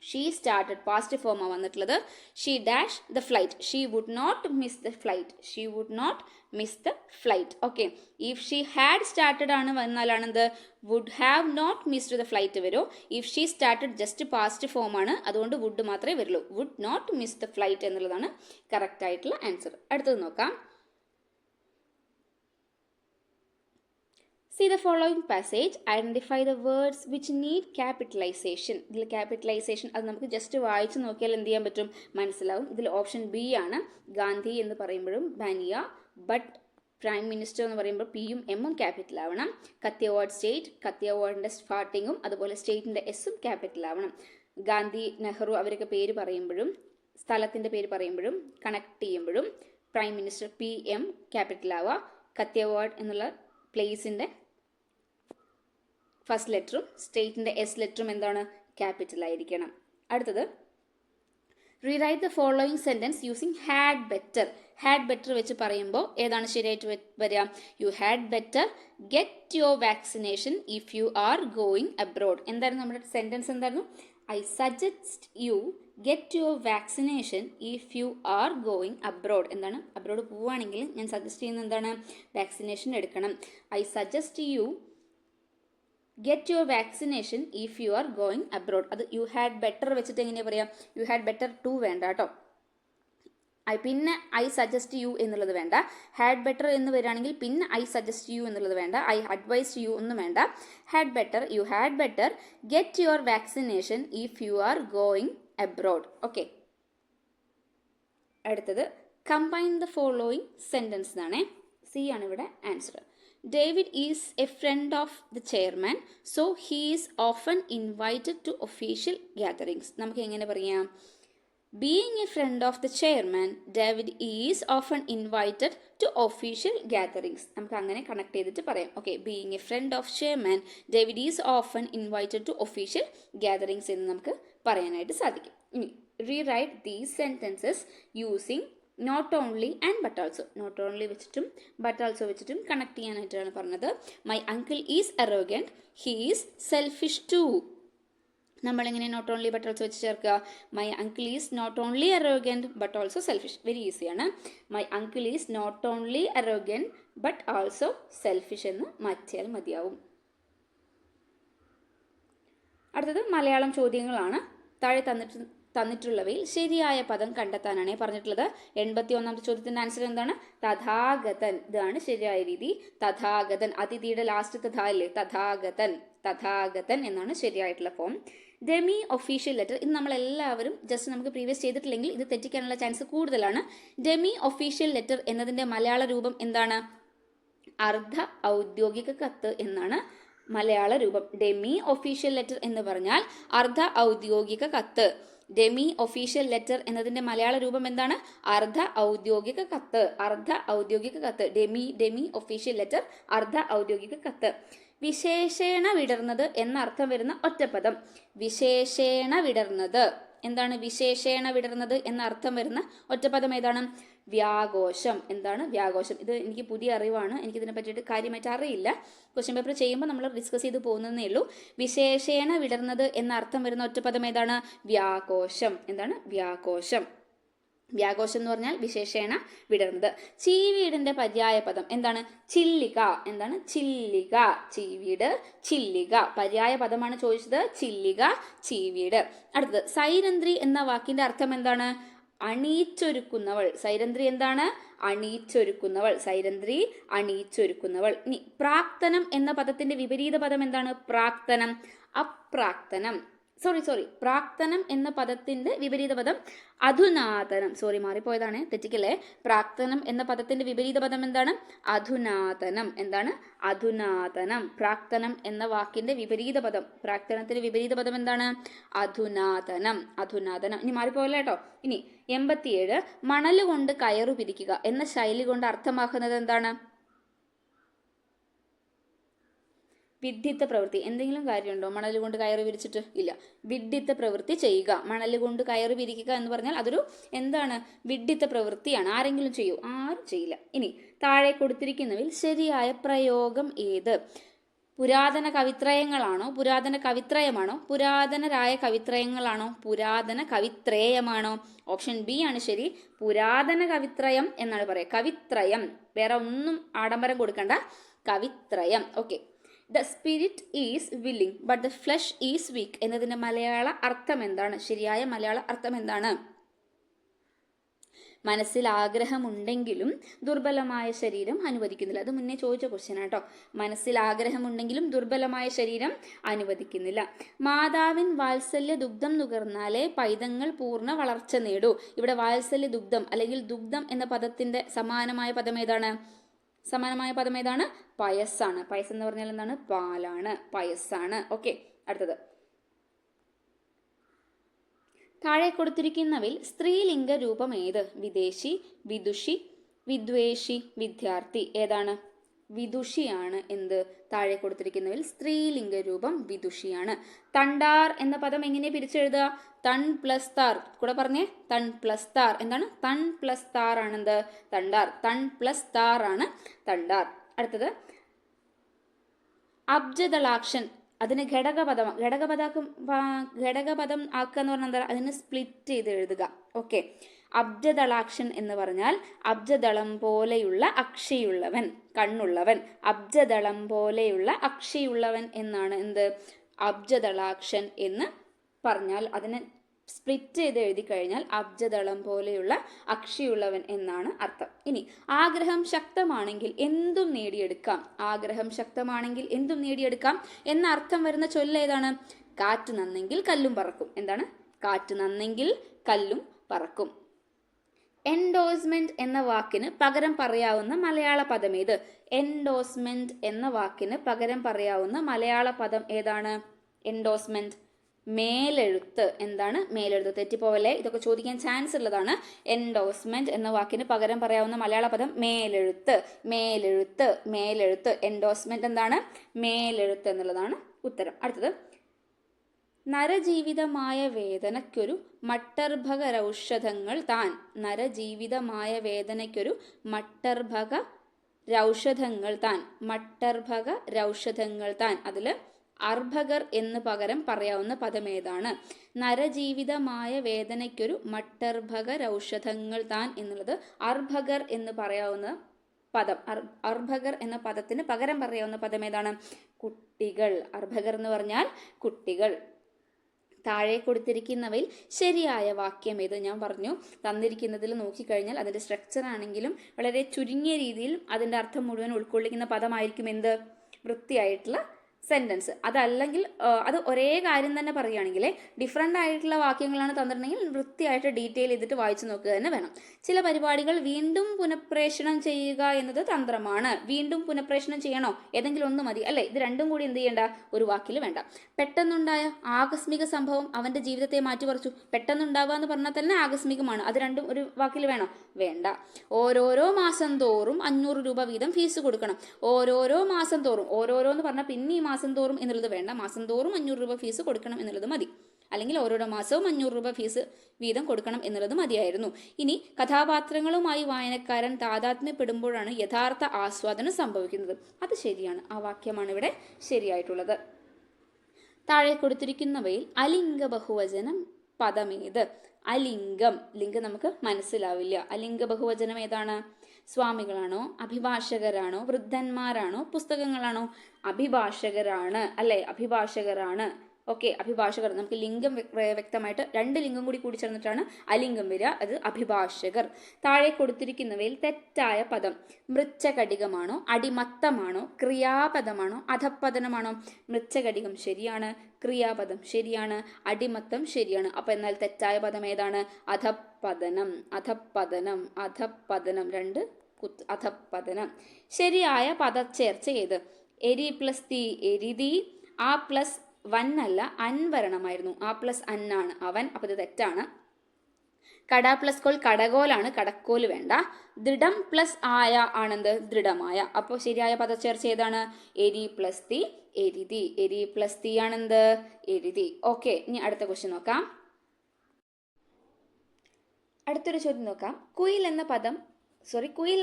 she started past form ആ വന്നിട്ടുള്ളത്. She dash the flight. She would not miss the flight. She would not miss the flight. Okay. If she had started ആണ് വന്നാലാണെന്ത്? would have not missed the flight വരും. If she started just past form ആണ്, അതുകൊണ്ട് would മാത്രമേ വരുള്ളൂ. would not miss the flight എന്നുള്ളതാണ് correct ആയിട്ടുള്ള answer. അടുത്തത് നോക്കാം. See the following passage. Identify the words which need capitalization. ഇതിൽ capitalization അത് നമുക്ക് ജസ്റ്റ് വായിച്ച് നോക്കിയാൽ എന്ത് ചെയ്യാൻ പറ്റും? മനസ്സിലാവും. ഇതിൽ ഓപ്ഷൻ ബി ആണ്. ഗാന്ധി എന്ന് പറയുമ്പോഴും ബാനിയ, ബട്ട് പ്രൈം മിനിസ്റ്റർ എന്ന് പറയുമ്പോൾ പിയും എമ്മും ക്യാപിറ്റൽ ആവണം. കത്തിയവാർഡ് സ്റ്റേറ്റ്, കത്തിയവാർഡിൻ്റെ സ്റ്റാർട്ടിങ്ങും അതുപോലെ സ്റ്റേറ്റിൻ്റെ എസ്സും ക്യാപിറ്റൽ ആവണം. ഗാന്ധി, നെഹ്റു അവരൊക്കെ പേര് പറയുമ്പോഴും സ്ഥലത്തിൻ്റെ പേര് പറയുമ്പോഴും കണക്ട് ചെയ്യുമ്പോഴും prime minister P M capital ആവുക. കത്തിയവാർഡ് എന്നുള്ള പ്ലേസിൻ്റെ ഫസ്റ്റ് ലെറ്ററും സ്റ്റേറ്റിൻ്റെ എസ് ലെറ്ററും എന്താണ്? ക്യാപിറ്റൽ ആയിരിക്കണം. അടുത്തത് rewrite the following sentence using had better. Had better വെച്ച് പറയുമ്പോൾ ഏതാണ് ശരിയായിട്ട് വരിക? U had better get your vaccination if you are going abroad. എന്തായിരുന്നു നമ്മുടെ സെൻറ്റൻസ്? എന്തായിരുന്നു? I suggest you get your vaccination if you are going abroad. എന്താണ്? Abroad പോവുകയാണെങ്കിൽ ഞാൻ സജസ്റ്റ് ചെയ്യുന്നത് എന്താണ്? വാക്സിനേഷൻ എടുക്കണം. I suggest you get your vaccination if you are going abroad. അത് യു ഹാഡ് ബെറ്റർ വെച്ചിട്ട് എങ്ങനെയാണ് പറയാം? യു ഹാഡ് ബെറ്റർ ടു വേണ്ട കേട്ടോ. പിന്നെ ഐ സജസ്റ്റ് യു എന്നുള്ളത് വേണ്ട. ഹാഡ് ബെറ്റർ എന്ന് വരികയാണെങ്കിൽ പിന്നെ ഐ സജസ്റ്റ് യു എന്നുള്ളത് വേണ്ട. ഐ അഡ്വൈസ് യു ഒന്നും വേണ്ട. Had better, you had better get your vaccination if you are going abroad. Okay. അടുത്തത് കമ്പൈൻ ദ ഫോളോയിങ് സെൻറ്റൻസ് എന്നാണേ. സി ആണ് ഇവിടെ answer. David is a friend of the chairman, so he is often invited to official gatherings. നമുക്ക് എങ്ങനെ പറയാം? Being a friend of the chairman, David is often invited to official gatherings. നമുക്ക് അങ്ങനെ connect ചെയ്തിട്ട് പറയാം. Okay. Being a friend of chairman, David is often invited to official gatherings എന്ന് നമുക്ക് പറയാനായിട്ട് സാധിക്കും. ഇനി rewrite these sentences using not only and but also. Not only വെച്ചിട്ടും ബട്ട് ഓൾസോ വെച്ചിട്ടും കണക്ട് ചെയ്യാനായിട്ടാണ് പറഞ്ഞത്. My uncle is arrogant, he is selfish too. നമ്മളെങ്ങനെ നോട്ട് ഓൺലി ബട്ട് ഓൾസോ വെച്ച് ചേർക്കുക? My uncle is not only arrogant but also selfish. Very ഈസിയാണ്. My uncle is not only arrogant but also selfish എന്ന് മാറ്റിയാൽ മതിയാവും. അടുത്തത് മലയാളം ചോദ്യങ്ങളാണ്. താഴെ തന്നിട്ടുള്ളവയിൽ ശരിയായ പദം കണ്ടെത്താനാണ് പറഞ്ഞിട്ടുള്ളത്. 81ാമത്തെ ചോദ്യത്തിന്റെ ആൻസർ എന്താണ്? തഥാഗതൻ. ഇതാണ് ശരിയായ രീതി. തഥാഗതൻ. അതിഥിയുടെ ലാസ്റ്റ് തഥാ അല്ലേ? തഥാഗതൻ. തഥാഗതൻ എന്നാണ് ശരിയായിട്ടുള്ള ഫോം. Demi official letter. ഇത് നമ്മളെല്ലാവരും ജസ്റ്റ് നമുക്ക് പ്രീവിയസ് ചെയ്തിട്ടില്ലെങ്കിൽ ഇത് തെറ്റിക്കാനുള്ള ചാൻസ് കൂടുതലാണ്. ഡെമി ഒഫീഷ്യൽ ലെറ്റർ എന്നതിൻ്റെ മലയാള രൂപം എന്താണ്? അർദ്ധ ഔദ്യോഗിക കത്ത് എന്നാണ് മലയാള രൂപം. ഡെമി ഒഫീഷ്യൽ ലെറ്റർ എന്ന് പറഞ്ഞാൽ അർദ്ധ ഔദ്യോഗിക കത്ത്. ഡെമി ഒഫീഷ്യൽ ലെറ്റർ എന്നതിൻ്റെ മലയാള രൂപം എന്താണ്? അർദ്ധ ഔദ്യോഗിക കത്ത്. അർദ്ധ ഔദ്യോഗിക കത്ത്. ഡെമി ഒഫീഷ്യൽ ലെറ്റർ, അർദ്ധ ഔദ്യോഗിക കത്ത്. വിശേഷേണ വിടർന്നത് എന്നർത്ഥം വരുന്ന ഒറ്റപ്പദം. വിശേഷേണ വിടർന്നത്. എന്താണ് വിശേഷേണ വിടർന്നത് എന്നർത്ഥം വരുന്ന ഒറ്റപ്പദം ഏതാണ്? വ്യാഘോഷം. എന്താണ്? വ്യാഘോഷം. ഇത് എനിക്ക് പുതിയ അറിവാണ്. എനിക്കിതിനെ പറ്റിയിട്ട് കാര്യമായിട്ട് അറിയില്ല. ക്വസ്റ്റ്യൻ പേപ്പർ ചെയ്യുമ്പോൾ നമ്മൾ ഡിസ്കസ് ചെയ്ത് പോകുന്നതേ ഉള്ളൂ. വിശേഷേണ വിടർന്നത് എന്നർത്ഥം വരുന്ന ഒറ്റപ്പദം ഏതാണ്? വ്യാഘോഷം. എന്താണ്? വ്യാഘോഷം. വ്യാഘോഷം എന്ന് പറഞ്ഞാൽ വിശേഷേണ വിടർന്നത്. ചീവീടിന്റെ പര്യായ പദം എന്താണ്? ചില്ലിക. എന്താണ്? ചില്ലിക. ചീവീട്, ചില്ലിക. പര്യായ പദമാണ് ചോദിച്ചത്. ചില്ലിക, ചീവീട്. അടുത്തത് സൈരന്ധ്രി എന്ന വാക്കിന്റെ അർത്ഥം എന്താണ്? അണിയിച്ചൊരുക്കുന്നവൾ. സൈരന്ധ്രി എന്താണ്? അണിയിച്ചൊരുക്കുന്നവൾ. സൈരന്ധ്രി അണിയിച്ചൊരുക്കുന്നവൾ. ഇനി പ്രാക്തനം എന്ന പദത്തിന്റെ വിപരീത പദം എന്താണ്? പ്രാക്തനം, അപ്രാക്തനം. പ്രാക്തനം എന്ന പദത്തിന്റെ വിപരീത പദം അധുനാതനം. മാറിപ്പോയതാണ്, തെറ്റിക്കല്ലേ. പ്രാക്തനം എന്ന പദത്തിന്റെ വിപരീത പദം എന്താണ്? അധുനാതനം. എന്താണ്? അധുനാതനം. പ്രാക്തനം എന്ന വാക്കിന്റെ വിപരീത പദം, പ്രാക്തനത്തിന്റെ വിപരീത പദം എന്താണ്? അധുനാതനം. അധുനാതനം. ഇനി മാറിപ്പോയല്ലോ കേട്ടോ. ഇനി 87, മണല് കൊണ്ട് കയറു പിരിക്കുക എന്ന ശൈലി കൊണ്ട് അർത്ഥമാക്കുന്നത് എന്താണ്? വിഡ്ഢിത്ത പ്രവൃത്തി. എന്തെങ്കിലും കാര്യമുണ്ടോ മണൽ കൊണ്ട് കയറ് വിരിച്ചിട്ട്? ഇല്ല. വിഡ്ഢിത്ത പ്രവൃത്തി ചെയ്യുക. മണൽ കൊണ്ട് കയറ് വിരിക്കുക എന്ന് പറഞ്ഞാൽ അതൊരു എന്താണ്? വിഡ്ഢിത്ത പ്രവൃത്തിയാണ്. ആരെങ്കിലും ചെയ്യൂ? ആരും ചെയ്യില്ല. ഇനി താഴെ കൊടുത്തിരിക്കുന്നവയിൽ ശരിയായ പ്രയോഗം ഏത്? പുരാതന കവിത്രയങ്ങളാണോ? പുരാതന കവിത്രയമാണോ? പുരാതനരായ കവിത്രയങ്ങളാണോ? പുരാതന കവിത്രേയമാണോ? ഓപ്ഷൻ ബി ആണ് ശരി. പുരാതന കവിത്രയം എന്നാണ് പറയുക. കവിത്രയം, വേറെ ഒന്നും ആഡംബരം കൊടുക്കണ്ട. കവിത്രയം. Okay. The spirit is willing but the flesh is weak എന്നതിന്റെ മലയാള അർത്ഥം എന്താണ്? ശരിയായ മലയാള അർത്ഥം എന്താണ്? മനസ്സിൽ ആഗ്രഹമുണ്ടെങ്കിലും ദുർബലമായ ശരീരം അനുവദിക്കുന്നില്ല. അത് മുന്നേ ചോദിച്ച ക്വസ്റ്റ്യൻ ആട്ടോ. മനസ്സിൽ ആഗ്രഹമുണ്ടെങ്കിലും ദുർബലമായ ശരീരം അനുവദിക്കുന്നില്ല. മാതാവിൻ വാത്സല്യ ദുഗ്ധം നുകർന്നാലേ പൈതങ്ങൾ പൂർണ്ണ വളർച്ച നേടൂ. ഇവിടെ വാത്സല്യ ദുഗ്ധം അല്ലെങ്കിൽ ദുഗ്ധം എന്ന പദത്തിന്റെ സമാനമായ പദം ഏതാണ്? പയസ്സാണ്. പയസ് എന്ന് പറഞ്ഞാൽ എന്താണ്? പാലാണ്. പയസ്സാണ്. ഓക്കെ. അടുത്തത്, താഴെ കൊടുത്തിരിക്കുന്നവയിൽ സ്ത്രീലിംഗ രൂപം ഏത്? വിദേശി, വിദുഷി, വിദ്വേഷി, വിദ്യാർത്ഥി. ഏതാണ്? വിദുഷിയാണ്. എന്ത്? താഴെ കൊടുത്തിരിക്കുന്നവയിൽ സ്ത്രീലിംഗ രൂപം വിദുഷിയാണ്. തണ്ടാർ എന്ന പദം എങ്ങനെ പിരിച്ചെഴുതുക? തൺ പ്ലസ് താർ. കൂടെ പറഞ്ഞേ, തൺ പ്ലസ് താർ. എന്താണ്? തൺ പ്ലസ് താർ ആണെന്ത്? തണ്ടാർ. തൺ പ്ലസ് താർ ആണ് തണ്ടാർ. അടുത്തത്, അബ്ജദളാക്ഷൻ. അതിന് ഘടകപദം ആക്കുക എന്ന് പറഞ്ഞാൽ എന്താ? അതിന് സ്പ്ലിറ്റ് ചെയ്ത് എഴുതുക. ഓക്കെ. അബ്ജദളാക്ഷൻ എന്ന് പറഞ്ഞാൽ അബ്ജദളം പോലെയുള്ള അക്ഷിയുള്ളവൻ, കണ്ണുള്ളവൻ. അബ്ജദളം പോലെയുള്ള അക്ഷിയുള്ളവൻ എന്നാണ് എന്ത്? അബ്ജദളാക്ഷൻ എന്ന് പറഞ്ഞാൽ അതിനെ സ്പ്ലിറ്റ് ചെയ്ത് എഴുതി കഴിഞ്ഞാൽ അബ്ജദളം പോലെയുള്ള അക്ഷിയുള്ളവൻ എന്നാണ് അർത്ഥം. ഇനി ആഗ്രഹം ശക്തമാണെങ്കിൽ എന്തും നേടിയെടുക്കാം. ആഗ്രഹം ശക്തമാണെങ്കിൽ എന്തും നേടിയെടുക്കാം എന്ന അർത്ഥം വരുന്ന ചൊല്ല് ഏതാണ്? കാറ്റ് നന്നെങ്കിൽ കല്ലും പറക്കും. എന്താണ്? കാറ്റ് നന്നെങ്കിൽ കല്ലും പറക്കും. എൻഡോസ്മെന്റ് എന്ന വാക്കിന് പകരം പറയാവുന്ന മലയാള പദം ഏത്? എൻഡോസ്മെന്റ് എന്ന വാക്കിന് പകരം പറയാവുന്ന മലയാള പദം ഏതാണ്? എൻഡോസ്മെന്റ്. മേലെഴുത്ത്. എന്താണ്? മേലെഴുത്ത്. തെറ്റിപ്പോവല്ലേ, ഇതൊക്കെ ചോദിക്കാൻ ചാൻസ് ഉള്ളതാണ്. എൻഡോസ്മെന്റ് എന്ന വാക്കിന് പകരം പറയാവുന്ന മലയാള പദം മേലെഴുത്ത്. മേലെഴുത്ത്. മേലെഴുത്ത്. എൻഡോസ്മെന്റ് എന്താണ്? മേലെഴുത്ത് എന്നുള്ളതാണ് ഉത്തരം. അടുത്തത്, നരജീവിതമായ വേദനയ്ക്കൊരു മട്ടർഭകരൗഷധങ്ങൾ താൻ. നരജീവിതമായ വേദനയ്ക്കൊരു മട്ടർഭകരൗഷധങ്ങൾ താൻ. മട്ടർഭകരൗഷധങ്ങൾ താൻ. അതിൽ അർഭകർ എന്ന് പകരം പറയാവുന്ന പദം ഏതാണ്? നരജീവിതമായ വേദനയ്ക്കൊരു മട്ടർഭകരൗഷധങ്ങൾ താൻ എന്നുള്ളത് അർഭകർ എന്ന് പറയാവുന്ന പദം. അർഭകർ എന്ന പദത്തിന് പകരം പറയാവുന്ന പദം ഏതാണ്? കുട്ടികൾ. അർഭകർ എന്ന് പറഞ്ഞാൽ കുട്ടികൾ. താഴെ കൊടുത്തിരിക്കുന്നവയിൽ ശരിയായ വാക്യം ഏത്? ഞാൻ പറഞ്ഞു, തന്നിരിക്കുന്നതിൽ നോക്കിക്കഴിഞ്ഞാൽ അതിൻ്റെ സ്ട്രക്ചർ ആണെങ്കിലും വളരെ ചുരുങ്ങിയ രീതിയിൽ അതിൻ്റെ അർത്ഥം മുഴുവൻ ഉൾക്കൊള്ളിക്കുന്ന പദമായിരിക്കും എന്ത്? വൃത്തിയായിട്ടുള്ള സെൻറ്റൻസ്. അതല്ലെങ്കിൽ അത് ഒരേ കാര്യം തന്നെ പറയുകയാണെങ്കിൽ ഡിഫറെൻ്റ് ആയിട്ടുള്ള വാക്യങ്ങളാണ് തന്നിട്ടുണ്ടെങ്കിൽ വൃത്തിയായിട്ട് ഡീറ്റെയിൽ ചെയ്തിട്ട് വായിച്ചു നോക്കുക തന്നെ വേണം. ചില പരിപാടികൾ വീണ്ടും പുനഃപ്രേഷണം ചെയ്യുക എന്നത് തന്ത്രമാണ്. വീണ്ടും പുനഃപ്രേഷണം ചെയ്യണോ? ഏതെങ്കിലും ഒന്ന് മതി അല്ലേ? ഇത് രണ്ടും കൂടി എന്ത് ചെയ്യേണ്ട? ഒരു വാക്കിൽ വേണ്ട. പെട്ടെന്നുണ്ടായ ആകസ്മിക സംഭവം അവൻ്റെ ജീവിതത്തെ മാറ്റിമറിച്ചു. പെട്ടെന്നുണ്ടാവുക എന്ന് പറഞ്ഞാൽ തന്നെ ആകസ്മികമാണ്. അത് രണ്ടും ഒരു വാക്കിൽ വേണോ? വേണ്ട. ഓരോരോ മാസം തോറും 500 രൂപ വീതം ഫീസ് കൊടുക്കണം. ഓരോരോ മാസം തോറും, ഓരോരോ എന്ന് പറഞ്ഞാൽ പിന്നെ ഈ മാസം തോറും എന്നുള്ളത് വേണ്ട. മാസം തോറും 500 രൂപ ഫീസ് കൊടുക്കണം എന്നുള്ളത് മതി. അല്ലെങ്കിൽ ഓരോരോ മാസവും 500 രൂപ ഫീസ് വീതം കൊടുക്കണം എന്നുള്ളത് മതിയായിരുന്നു. ഇനി കഥാപാത്രങ്ങളുമായി വായനക്കാരൻ താതാത്മ്യപ്പെടുമ്പോഴാണ് യഥാർത്ഥ ആസ്വാദനം സംഭവിക്കുന്നത്. അത് ശരിയാണ്. ആ വാക്യമാണ് ഇവിടെ ശരിയായിട്ടുള്ളത്. താഴെ കൊടുത്തിരിക്കുന്നവയിൽ അലിംഗ ബഹുവചനം പദമേത്? അലിംഗം. ലിംഗം നമുക്ക് മനസ്സിലാവില്ല. അലിംഗ ബഹുവചനം ഏതാണ്? സ്വാമികളാണോ? അഭിഭാഷകരാണോ? വൃദ്ധന്മാരാണോ? പുസ്തകങ്ങളാണോ? അഭിഭാഷകരാണ് അല്ലെ? അഭിഭാഷകരാണ്. ഓക്കെ, അഭിഭാഷകർ. നമുക്ക് ലിംഗം വ്യക്തമായിട്ട് 2 ലിംഗം കൂടി ചേർന്നിട്ടാണ് അലിംഗം വരിക, അത് അഭിഭാഷകർ. താഴെ കൊടുത്തിരിക്കുന്നവയിൽ തെറ്റായ പദം മൃച്ഛകടികമാണോ, അടിമത്തമാണോ, ക്രിയാപദമാണോ, അധപ്പതനമാണോ? മൃച്ഛകടികം ശരിയാണ്, ക്രിയാപദം ശരിയാണ്, അടിമത്തം ശരിയാണ്. അപ്പൊ എന്നാൽ തെറ്റായ പദം ഏതാണ്? അധപ്പതനം. അധപ്പതനം, അധപ്പതനം, 2 അധപ്പതനം. ശരിയായ പദച്ചേർച്ച ഏത്? എരി പ്ലസ് തീ എരിതി, ആ പ്ലസ് വൻ അല്ല, അൻവരണമായിരുന്നു. ആ പ്ലസ് അന്നാണ് അവൻ, അപ്പൊ ഇത് തെറ്റാണ്. കട പ്ലസ് കോൽ കടകോലാണ്, കടക്കോല് വേണ്ട. ദൃഢം പ്ലസ് ആയ ആണെന്ത്? ദൃഢമായ. അപ്പോൾ ശരിയായ പദച്ചേർച്ച ഏതാണ്? എരി പ്ലസ് തീ എരിതി. എരി പ്ലസ് തീ ആണെന്ത്? എരിതി. ഓക്കെ, ഇനി അടുത്ത ക്വസ്റ്റ്യൻ നോക്കാം. അടുത്തൊരു ചോദ്യം നോക്കാം. കുയിൽ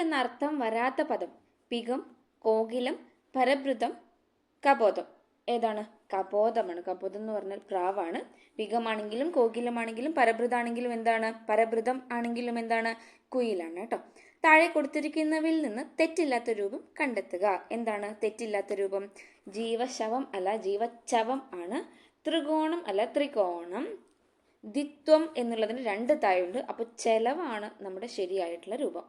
എന്ന അർത്ഥം വരാത്ത പദം പികം, കോകിലം, പരഭൃതം, കബോധം. ഏതാണ്? കബോധമാണ്. കബോധം എന്ന് പറഞ്ഞാൽ പ്രാവാണ്. പികമാണെങ്കിലും കോകിലമാണെങ്കിലും പരഭൃതാണെങ്കിലും എന്താണ്? പരഭൃതം ആണെങ്കിലും എന്താണ്? കുയിലാണ് കേട്ടോ. താഴെ കൊടുത്തിരിക്കുന്നവയിൽ നിന്ന് തെറ്റില്ലാത്ത രൂപം കണ്ടെത്തുക. എന്താണ് തെറ്റില്ലാത്ത രൂപം? ജീവശവം അല്ല, ജീവച്ചവം ആണ്. ത്രികോണം അല്ല, ത്രികോണം. ദ്വിത്വം എന്നുള്ളതിന് 2 തായുണ്ട്. അപ്പോൾ ചെലവാണ് നമ്മുടെ ശരിയായിട്ടുള്ള രൂപം.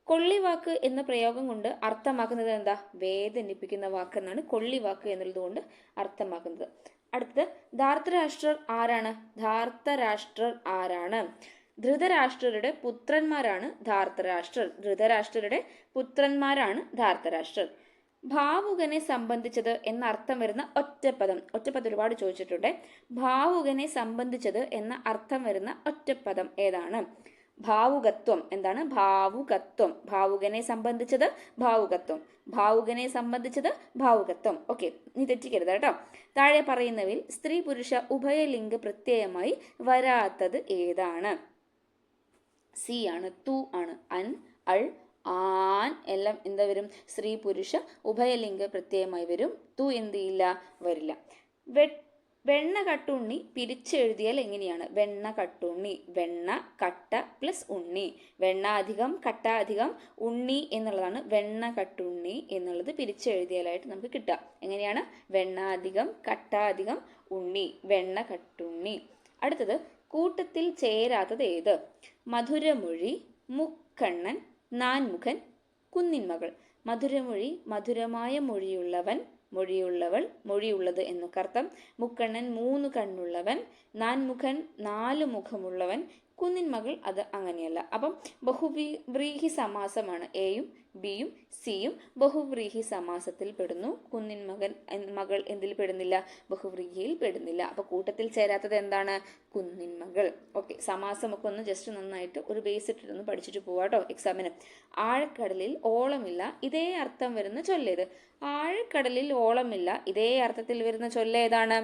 കൊള്ളിവാക്ക് എന്ന പ്രയോഗം കൊണ്ട് അർത്ഥമാക്കുന്നത് എന്താ? വേദനിപ്പിക്കുന്ന വാക്ക് എന്നാണ് കൊള്ളിവാക്ക് എന്നുള്ളത് കൊണ്ട് അർത്ഥമാക്കുന്നത്. അടുത്ത്, ധാർത്തരാഷ്ട്രർ ആരാണ്? ധാർത്തരാഷ്ട്രർ ആരാണ്? ധൃതരാഷ്ട്രരുടെ പുത്രന്മാരാണ് ധാർത്തരാഷ്ട്രർ. ധൃതരാഷ്ട്രരുടെ പുത്രന്മാരാണ് ധാർത്തരാഷ്ട്രർ. ഭാവുകനെ സംബന്ധിച്ചത് എന്ന അർത്ഥം വരുന്ന ഒറ്റപ്പദം ഒരുപാട് ചോദിച്ചിട്ടുണ്ട്. ഭാവുകനെ സംബന്ധിച്ചത് എന്ന അർത്ഥം വരുന്ന ഒറ്റപ്പദം ഏതാണ്? ഭാവുകത്വം. എന്താണ്? ഭാവുകത്വം. ഭാവുകനെ സംബന്ധിച്ചത് ഭാവുകത്വം. ഭാവുകനെ സംബന്ധിച്ചത് ഭാവുകത്വം. ഓക്കെ, നീ തെറ്റിക്കരുത് കേട്ടോ. താഴെ പറയുന്നവയിൽ സ്ത്രീ പുരുഷ ഉഭയലിംഗ പ്രത്യയമായി വരാത്തത് ഏതാണ്? സി ആണ്, തു ആണ്. അൻ, അൾ, ആൻ എല്ലാം എന്താ വരും? സ്ത്രീ പുരുഷ ഉഭയലിംഗ പ്രത്യയമായി വരും. തു എന്ത് ചെയ്യില്ല? വരില്ല. വെണ്ണ കട്ടുണ്ണി പിരിച്ചെഴുതിയാൽ എങ്ങനെയാണ്? വെണ്ണ കട്ടുണ്ണി. വെണ്ണ കട്ട പ്ലസ് ഉണ്ണി. വെണ്ണ അധികം കട്ട അധികം ഉണ്ണി എന്നുള്ളതാണ് വെണ്ണ കട്ടുണ്ണി എന്നുള്ളത് പിരിച്ചെഴുതിയാലായിട്ട് നമുക്ക് കിട്ടുക. എങ്ങനെയാണ്? വെണ്ണ അധികം കട്ട അധികം ഉണ്ണി, വെണ്ണ കട്ടുണ്ണി. അടുത്തത്, കൂട്ടത്തിൽ ചേരാത്തത് ഏത്? മധുരമൊഴി, മുക്കണ്ണൻ, നാൻമുഖൻ, കുന്നിന്മകൾ. മധുരമൊഴി മധുരമായ മൊഴിയുള്ളവൻ, മൊഴിയുള്ളവൾ, മൊഴിയുള്ളത് എന്നൊക്കെ അർത്ഥം. മുക്കണ്ണൻ 3 കണ്ണുള്ളവൻ, നാൻമുഖൻ 4 മുഖമുള്ളവൻ, കുന്നിന്മകൾ അത് അങ്ങനെയല്ല. അപ്പം ബഹുവ്രീഹി സമാസമാണ്. എയും ബിയും സിയും ബഹുവ്രീഹി സമാസത്തിൽ പെടുന്നു. മകൾ എന്തിൽ പെടുന്നില്ല? ബഹുവ്രീഹിയിൽ പെടുന്നില്ല. അപ്പൊ കൂട്ടത്തിൽ ചേരാത്തത് എന്താണ്? കുന്നിന്മകൾ. ഓക്കെ, സമാസമൊക്കെ ഒന്ന് ജസ്റ്റ് നന്നായിട്ട് ഒരു ബേസ് ഇട്ടിട്ടൊന്ന് പഠിച്ചിട്ട് പോവാട്ടോ എക്സാമിന്. ആഴക്കടലിൽ ഓളമില്ല, ഇതേ അർത്ഥം വരുന്ന ചൊല്ലേത്? ആഴക്കടലിൽ ഓളമില്ല, ഇതേ അർത്ഥത്തിൽ വരുന്ന ചൊല്ലേതാണ്?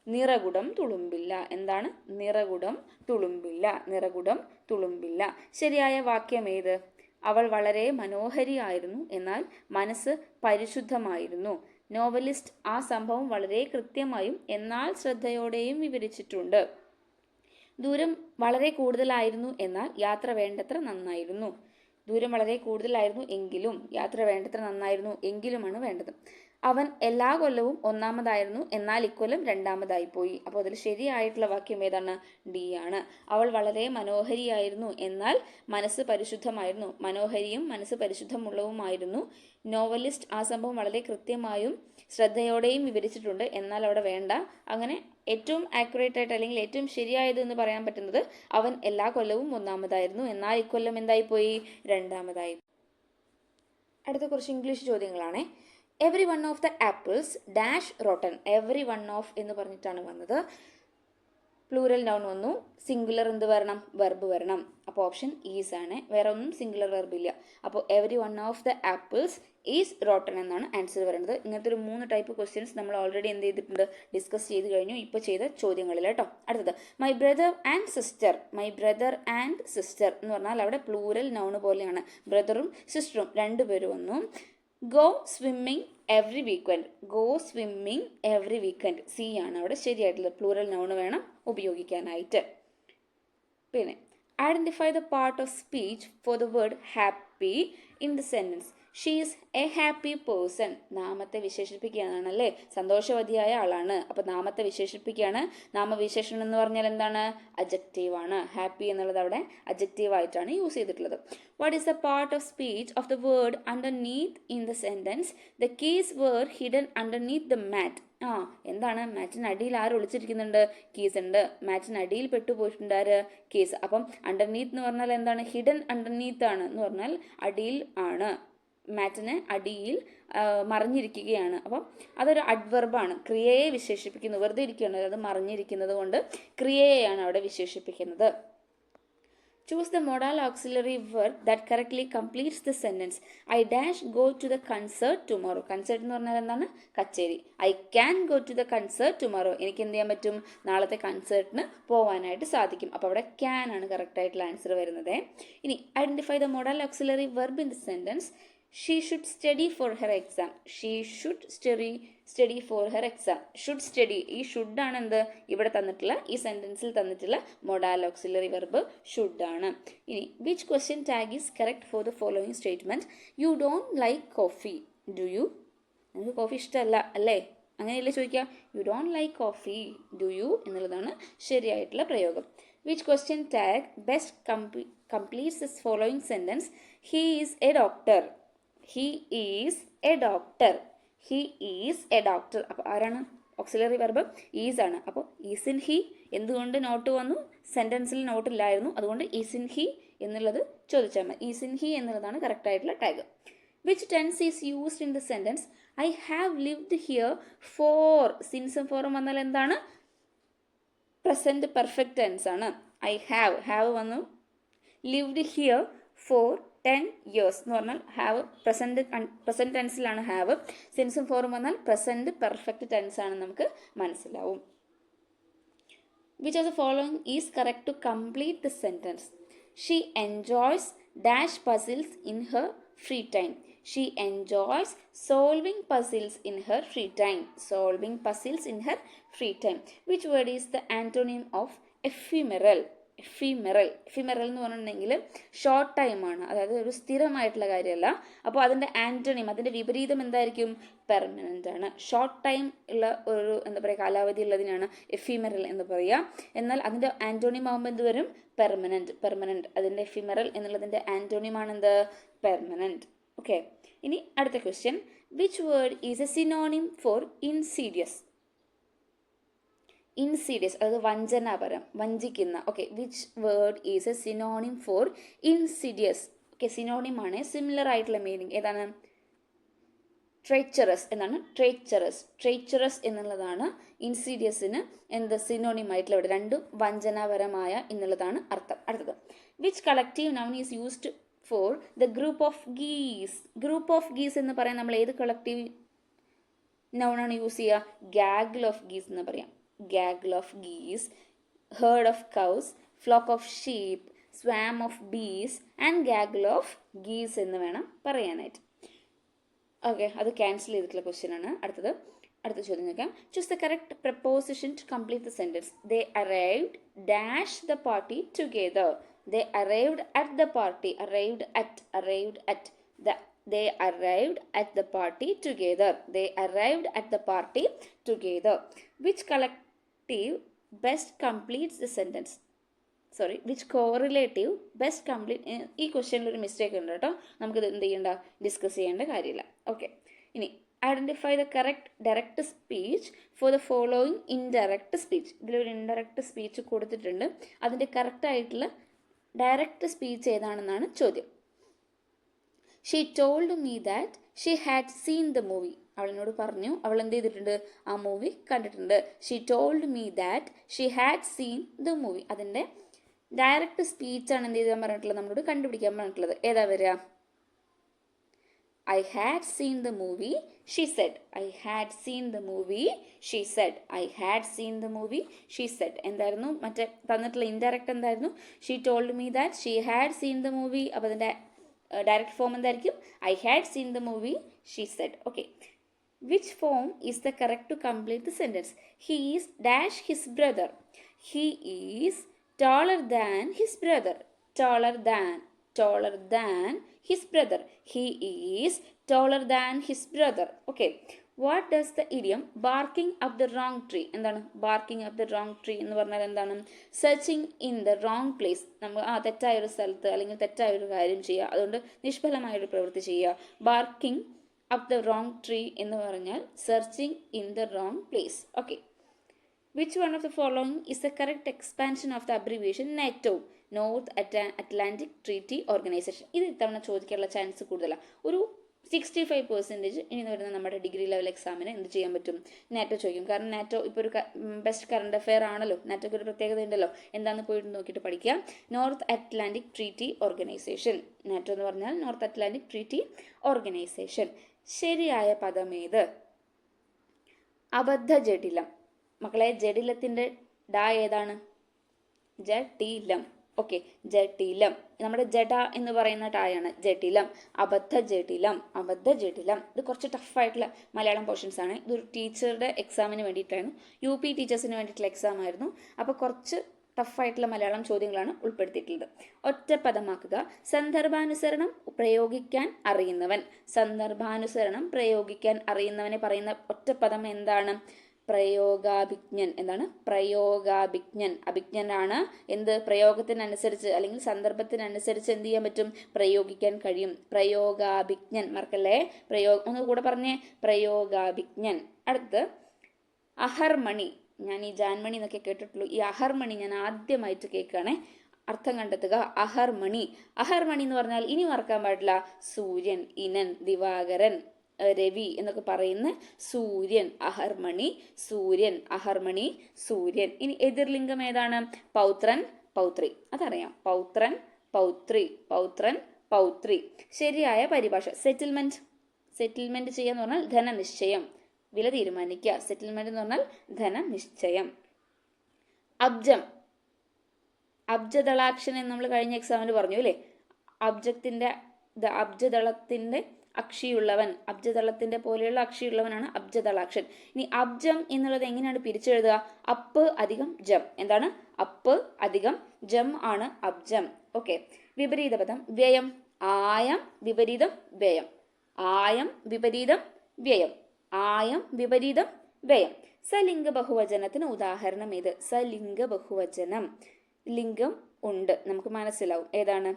നിറകുടം തുളുമ്പില്ല. എന്താണ്? നിറകുടം തുളുമ്പില്ല. നിറകുടം തുളുമ്പില്ല. ശരിയായ വാക്യം ഏത്? അവൾ വളരെ മനോഹരിയായിരുന്നു, എന്നാൽ മനസ്സ് പരിശുദ്ധമായിരുന്നു. നോവലിസ്റ്റ് ആ സംഭവം വളരെ കൃത്യമായും എന്നാൽ ശ്രദ്ധയോടെയും വിവരിച്ചിട്ടുണ്ട്. ദൂരം വളരെ കൂടുതലായിരുന്നു, എന്നാൽ യാത്ര വേണ്ടത്ര നന്നായിരുന്നു. ദൂരം വളരെ കൂടുതലായിരുന്നു എങ്കിലും യാത്ര വേണ്ടത്ര നന്നായിരുന്നു എങ്കിലുമാണ് വേണ്ടത്. അവൻ എല്ലാ കൊല്ലവും 1ാമതായിരുന്നു, എന്നാൽ ഇക്കൊല്ലം 2ാമതായി പോയി. അപ്പോൾ അതിൽ ശരിയായിട്ടുള്ള വാക്യം ഏതാണ്? ഡി ആണ്. അവൾ വളരെ മനോഹരിയായിരുന്നു, എന്നാൽ മനസ്സ് പരിശുദ്ധമായിരുന്നു. മനോഹരിയും മനസ്സ് പരിശുദ്ധമുള്ളവുമായിരുന്നു. നോവലിസ്റ്റ് ആ സംഭവം വളരെ കൃത്യമായും ശ്രദ്ധയോടെയും വിവരിച്ചിട്ടുണ്ട്, എന്നാൽ അവിടെ വേണ്ട. അങ്ങനെ ഏറ്റവും ആക്യുറേറ്റ് ആയിട്ട് അല്ലെങ്കിൽ ഏറ്റവും ശരിയായത് എന്ന് പറയാൻ പറ്റുന്നത് അവൻ എല്ലാ കൊല്ലവും 1ാമതായിരുന്നു, എന്നാൽ ഇക്കൊല്ലം എന്തായി പോയി? 2ാമതായി. അടുത്ത കുറച്ച് ഇംഗ്ലീഷ് ചോദ്യങ്ങളാണ്. Every one of the apples dash rotten. Every one of എന്ന് പറഞ്ഞിട്ടാണ് വന്നത്. പ്ലൂറൽ നൗൺ വന്നു. സിംഗുലർ എന്ത് വരണം? വെർബ് വരണം. അപ്പോൾ ഓപ്ഷൻ ഈസ് ആണ്. വേറെ ഒന്നും സിംഗുലർ വെർബ് ഇല്ല. അപ്പോൾ every one of the apples is rotten എന്നാണ് ആൻസർ വരുന്നത്. ഇങ്ങനത്തെ ഒരു 3 ടൈപ്പ് ക്വസ്റ്റ്യൻസ് നമ്മൾ ഓൾറെഡി എന്ത് ചെയ്തിട്ടുണ്ട്? ഡിസ്കസ് ചെയ്ത് കഴിഞ്ഞു ഇപ്പോൾ ചെയ്ത ചോദ്യങ്ങളിൽ കേട്ടോ. അടുത്തത്, my brother and sister. My brother and sister എന്ന് പറഞ്ഞാൽ അവിടെ പ്ലൂറൽ നൗൺ പോലെയാണ്. ബ്രദറും സിസ്റ്ററും 2 പേര് വന്നു. Go swimming every weekend. Go swimming every weekend. C ആണ് അവിടെ ശരിയായിട്ടുള്ളത്. പ്ലൂറൽ നൗൺ വേണം ഉപയോഗിക്കാനായിട്ട്. പിന്നെ identify the part of speech for the word happy in the sentence. She is A happy person. നാമത്തെ വിശേഷിപ്പിക്കുകയാണല്ലേ, സന്തോഷവതിയായ ആളാണ്. അപ്പോൾ നാമത്തെ വിശേഷിപ്പിക്കുകയാണ്. നാമവിശേഷണം എന്ന് പറഞ്ഞാൽ എന്താണ്? അഡ്ജക്റ്റീവ് ആണ്. ഹാപ്പി എന്നുള്ളത് അവിടെ അഡ്ജക്റ്റീവ് ആയിട്ടാണ് യൂസ് ചെയ്തിട്ടുള്ളത്. What is the part of speech of the word underneath in the sentence? The keys were hidden underneath the mat. എന്താണ്? മാറ്റിനടിയിൽ ആര് ഒളിച്ചിരിക്കുന്നുണ്ട്? കീസ് ഉണ്ട്. മാറ്റിനടിയിൽ പെട്ടുപോയിട്ടുണ്ട് ആര്? കീസ്. അപ്പം അണ്ടർനീത്ത് എന്ന് പറഞ്ഞാൽ എന്താണ്? ഹിഡൻ അണ്ടർനീത്ത് ആണ് എന്ന് പറഞ്ഞാൽ അടിയിൽ ആണ്. മാറ്റിന് അടിയിൽ മറിഞ്ഞിരിക്കുകയാണ്. അപ്പം അതൊരു അഡ്വർബാണ്. ക്രിയയെ വിശേഷിപ്പിക്കുന്നു. വെറുതെ ഇരിക്കുകയാണ്, അത് മറിഞ്ഞിരിക്കുന്നത് കൊണ്ട് ക്രിയയെയാണ് അവിടെ വിശേഷിപ്പിക്കുന്നത്. Choose the modal auxiliary verb that correctly completes the sentence. I dash go to the concert tomorrow. Concert എന്ന് പറഞ്ഞാൽ എന്താണ്? കച്ചേരി. I can go to the concert tomorrow. എനിക്ക് എന്ത് ചെയ്യാൻ പറ്റും? നാളത്തെ കൺസേർട്ടിന് പോകാനായിട്ട് സാധിക്കും. അപ്പോൾ അവിടെ can ആണ് കറക്റ്റ് ആയിട്ടുള്ള ആൻസർ വരുന്നത്. ഇനി identify the modal auxiliary verb in the sentence. She should study for her exam. She should study for her exam. Should study. ഈ should ആണ് എന്ത്? ഇവിടെ തന്നിട്ടുള്ള ഈ സെന്റൻസിൽ തന്നിട്ടുള്ള modal auxiliary verb should ആണ്. ഇനി which question tag is correct for the following statement? You don't like coffee. Do you? നിങ്ങൾക്ക് കോഫി ഇഷ്ടമല്ല അല്ലേ? അങ്ങനെയല്ലേ ചോദിക്കുക. You don't like coffee. Do you? എന്നുള്ളതാണ് ശരിയായിട്ടുള്ള പ്രയോഗം. Which question tag best completes this following sentence? He is a doctor. He is a doctor. He is a doctor. അപ്പോൾ ആരാണ് ഓക്സിലറി വെർബ്? ഈസ് ആണ്. അപ്പോൾ ഈസ് ഇൻ ഹി എന്തുകൊണ്ട് not വന്നു? സെൻറ്റൻസിൽ not ഇല്ലായിരുന്നു, അതുകൊണ്ട് ഈസ് ഇൻ ഹി എന്നുള്ളത് ചോദിച്ചാൽ മതി. ഈസ് ഇൻ ഹി എന്നുള്ളതാണ് കറക്റ്റ് ആയിട്ടുള്ള tag. Which tense is used in the sentence? I have lived here for. സിൻസും ഫോറും വന്നാൽ എന്താണ്? പ്രസൻറ്റ് പെർഫെക്റ്റ് ടെൻസ് ആണ്. ഐ ഹാവ് വന്നു. ലിവ്ഡ് ഹിയർ ഫോർ 10 years എന്ന് പറഞ്ഞാൽ ഹാവ് പ്രസൻറ്റ് ടെൻസിലാണ് ഹാവ്. സിൻസും ഫോറും വന്നാൽ പ്രസൻറ്റ് പെർഫെക്റ്റ് ടെൻസ് ആണ്, നമുക്ക് മനസ്സിലാവും. Which of the following is correct to complete the sentence? She enjoys dash puzzles in her free time. She enjoys solving puzzles in her free time. Solving puzzles in her free time. Which word is the antonym of എഫിമെറൽ? എഫിമെറൽ എന്ന് പറഞ്ഞിട്ടുണ്ടെങ്കിൽ short ടൈമാണ്, അതായത് ഒരു സ്ഥിരമായിട്ടുള്ള കാര്യമല്ല. അപ്പോൾ അതിൻ്റെ antonym, അതിൻ്റെ വിപരീതം എന്തായിരിക്കും? പെർമനൻ്റ് ആണ്. ഷോർട്ട് ടൈം ഉള്ള ഒരു എന്താ പറയുക കാലാവധി ഉള്ളതിനാണ് എഫിമെറൽ എന്ന് പറയുക. എന്നാൽ അതിൻ്റെ ആൻറ്റോണിയം ആകുമ്പോൾ എന്ത് വരും? പെർമനൻറ്റ്. അതിൻ്റെ എഫിമെറൽ എന്നുള്ളതിൻ്റെ ആൻറ്റോണിയം ആണ് എന്ത്? പെർമനൻറ്റ്. ഓക്കെ. ഇനി അടുത്ത question. Which word is a synonym for insidious? Insidious, അതായത് വഞ്ചനാപരം, വഞ്ചിക്കുന്ന. Okay. Which word is a synonym for insidious? Okay, synonym ആണ്. സിമിലർ ആയിട്ടുള്ള മീനിങ് ഏതാണ്? ട്രേച്ചറസ് എന്നാണ്. ട്രേച്ചറസ് എന്നുള്ളതാണ് ഇൻസീഡിയസിന് എന്ത് സിനോണിം ആയിട്ടുള്ള ഇവിടെ. രണ്ടും വഞ്ചനാപരമായ എന്നുള്ളതാണ് അർത്ഥം. അടുത്തത്. Which collective noun is used for the group of geese? Group of geese എന്ന് പറയാൻ നമ്മൾ ഏത് കളക്റ്റീവ് നൗൺ ആണ് യൂസ് ചെയ്യുക? ഗാഗിൾ ഓഫ് ഗീസ് എന്ന് പറയാം. Gaggle of geese, herd of cows, flock of sheep, swarm of bees and gaggle of geese എന്ന് വേണം പറയാനായിട്ട്. ഓക്കെ, അത് ക്യാൻസൽ ചെയ്തിട്ടുള്ള ക്വസ്റ്റ്യൻ ആണ്. അടുത്ത ചോദ്യം നോക്കാം. Choose the correct preposition to complete the sentence. They arrived dash the party together. They arrived at the party. Arrived at. They arrived at the party together. They arrived at the party together. Which collective best completes the sentence? Which correlative best complete? ഈ ക്വസ്റ്റ്യനിൽ ഒരു mistake ഉണ്ട് കേട്ടോ. നമുക്കിത് എന്ത് ചെയ്യണ്ട, discuss ചെയ്യേണ്ട കാര്യമില്ല. ഓക്കെ. ഇനി identify the correct direct speech for the following indirect speech. ഇതിലൊരു ഇൻഡയറക്റ്റ് സ്പീച്ച് കൊടുത്തിട്ടുണ്ട്. അതിൻ്റെ കറക്റ്റ് ആയിട്ടുള്ള ഡയറക്റ്റ് സ്പീച്ച് ഏതാണെന്നാണ് ചോദ്യം. She told me that she had seen the movie. അവളെന്നോട് പറഞ്ഞു അവൾ എന്ത് ചെയ്തിട്ടുണ്ട്? ആ മൂവി കണ്ടിട്ടുണ്ട്. She told me that she had seen the movie. അതിൻ്റെ ഡയറക്റ്റ് സ്പീച്ചാണ് എന്ത് ചെയ്താൽ പറഞ്ഞിട്ടുള്ളത്? നമ്മളോട് കണ്ടുപിടിക്കാൻ പറഞ്ഞിട്ടുള്ളത്. ഏതാ വരിക? I had seen the movie, she said. I had seen the movie, she said. I had seen the movie, she said. എന്തായിരുന്നു മറ്റേ തന്നിട്ടുള്ള ഇൻഡയറക്റ്റ് എന്തായിരുന്നു? She told me that she had seen the movie. അപ്പോൾ അതിൻ്റെ direct form എന്തായിരിക്കും? I had seen the movie, she said. Okay. Which form is the correct to complete the sentence? He is dash his brother. He is taller than his brother. Taller than his brother. He is taller than his brother. Okay. What does the idiom barking up the wrong tree? എന്താണ് barking up the wrong tree എന്ന് പറഞ്ഞാൽ എന്താണ്? Searching in the wrong place. നമ്മൾ തെറ്റായൊരു സ്ഥലത്ത് അല്ലെങ്കിൽ തെറ്റായൊരു കാര്യം ചെയ്യുക, അതുകൊണ്ട് നിഷ്ഫലമായൊരു പ്രവൃത്തി ചെയ്യുക. Barking up the wrong tree എന്ന് പറഞ്ഞാൽ searching in the wrong place. Okay. Which one of the following is the correct expansion of the abbreviation NATO, North Atlantic Treaty Organization? ഇത് ഇത്തവണ ചോദിക്കാനുള്ള ചാൻസ് കൂടുതലാണ്. ഒരു 65% ഇനി വരുന്ന നമ്മുടെ ഡിഗ്രി ലെവൽ എക്സാമിന് എന്ത് ചെയ്യാൻ പറ്റും? നാറ്റോ ചോദിക്കും. കാരണം നാറ്റോ ഇപ്പോൾ ഒരു ബെസ്റ്റ് കറണ്ട് അഫെയർ ആണല്ലോ. നാറ്റോക്ക് ഒരു പ്രത്യേകത ഉണ്ടല്ലോ. എന്താണെന്ന് പോയിട്ട് നോക്കിയിട്ട് പഠിക്കുക. North Atlantic treaty organisation. NATO എന്ന് പറഞ്ഞാൽ നോർത്ത് അറ്റ്ലാന്റിക് ട്രീറ്റി ഓർഗനൈസേഷൻ. ശരിയായ പദം ഏത്? അബദ്ധ ജഡിലം. മക്കളെ, ജഡിലത്തിൻ്റെ ഡ ഏതാണ്? ജട്ടിലം. ഓക്കെ, ജട്ടിലം. നമ്മുടെ ജഡ എന്ന് പറയുന്ന ടായാണ് ജട്ടിലം. അബദ്ധ ജട്ടിലം, അബദ്ധ ജട്ടിലം. ഇത് കുറച്ച് ടഫായിട്ടുള്ള മലയാളം പോർഷൻസ് ആണ്. ഇതൊരു ടീച്ചറുടെ എക്സാമിന് വേണ്ടിയിട്ടായിരുന്നു, UP ടീച്ചേഴ്സിന് വേണ്ടിയിട്ടുള്ള എക്സാം ആയിരുന്നു. അപ്പോൾ കുറച്ച് ടഫായിട്ടുള്ള മലയാളം ചോദ്യങ്ങളാണ് ഉൾപ്പെടുത്തിയിട്ടുള്ളത്. ഒറ്റപ്പദമാക്കുക. സന്ദർഭാനുസരണം പ്രയോഗിക്കാൻ അറിയുന്നവൻ. സന്ദർഭാനുസരണം പ്രയോഗിക്കാൻ അറിയുന്നവനെ പറയുന്ന ഒറ്റപ്പദം എന്താണ്? പ്രയോഗാഭിജ്ഞൻ. എന്താണ്? പ്രയോഗാഭിജ്ഞൻ. അഭിജ്ഞനാണ്. എന്ത്? പ്രയോഗത്തിനനുസരിച്ച് അല്ലെങ്കിൽ സന്ദർഭത്തിനനുസരിച്ച് എന്ത് ചെയ്യാൻ പറ്റും? പ്രയോഗിക്കാൻ കഴിയും. പ്രയോഗാഭിജ്ഞൻ. മറക്കല്ലേ? ഒന്നുകൂടെ പറഞ്ഞേ, പ്രയോഗാഭിജ്ഞൻ. അടുത്ത് അഹർമണി. ഞാൻ ഈ ജാൻമണി എന്നൊക്കെ കേട്ടിട്ടുള്ളൂ. ഈ അഹർമണി ഞാൻ ആദ്യമായിട്ട് കേൾക്കുകയാണേ. അർത്ഥം കണ്ടെത്തുക. അഹർമണി. അഹർമണി എന്ന് പറഞ്ഞാൽ ഇനി മറക്കാൻ പാടില്ല. സൂര്യൻ, ഇനൻ, ദിവാകരൻ, രവി എന്നൊക്കെ പറയുന്ന സൂര്യൻ. അഹർമണി, സൂര്യൻ. അഹർമണി, സൂര്യൻ. ഇനി എതിർലിംഗം ഏതാണ്? പൗത്രൻ, പൗത്രി. അതറിയാം. പൗത്രൻ, പൗത്രി. പൗത്രൻ, പൗത്രി. ശരിയായ പരിഭാഷ. സെറ്റിൽമെന്റ്. സെറ്റിൽമെന്റ് ചെയ്യാന്ന് പറഞ്ഞാൽ ധനനിശ്ചയം, വില തീരുമാനിക്കുക. സെറ്റിൽമെന്റ് എന്ന് പറഞ്ഞാൽ ധനനിശ്ചയം. അബ്ജം. അബ്ജദളാക്ഷൻ എന്ന് നമ്മൾ കഴിഞ്ഞ എക്സാമിന് പറഞ്ഞു അല്ലേ? അബ്ജദളത്തിന്റെ അക്ഷിയുള്ളവൻ. അബ്ജദളത്തിന്റെ പോലെയുള്ള അക്ഷിയുള്ളവനാണ് അബ്ജദളാക്ഷൻ. ഇനി അബ്ജം എന്നുള്ളത് എങ്ങനെയാണ് പിരിച്ചെഴുതുക? അപ്പ് അധികം ജം. എന്താണ്? അപ്പ് അധികം ജം ആണ് അബ്ജം. ഓക്കെ. വിപരീത പദം. വ്യയം. ആയം വിപരീതം വ്യയം. ആയം വിപരീതം വ്യയം. ആയം വിപരീതം വ്യയം. സലിംഗ ബഹുവചനത്തിന് ഉദാഹരണം ഏത്? സലിംഗ ബഹുവചനം. ലിംഗം ഉണ്ട്, നമുക്ക് മനസ്സിലാവും. ഏതാണ്?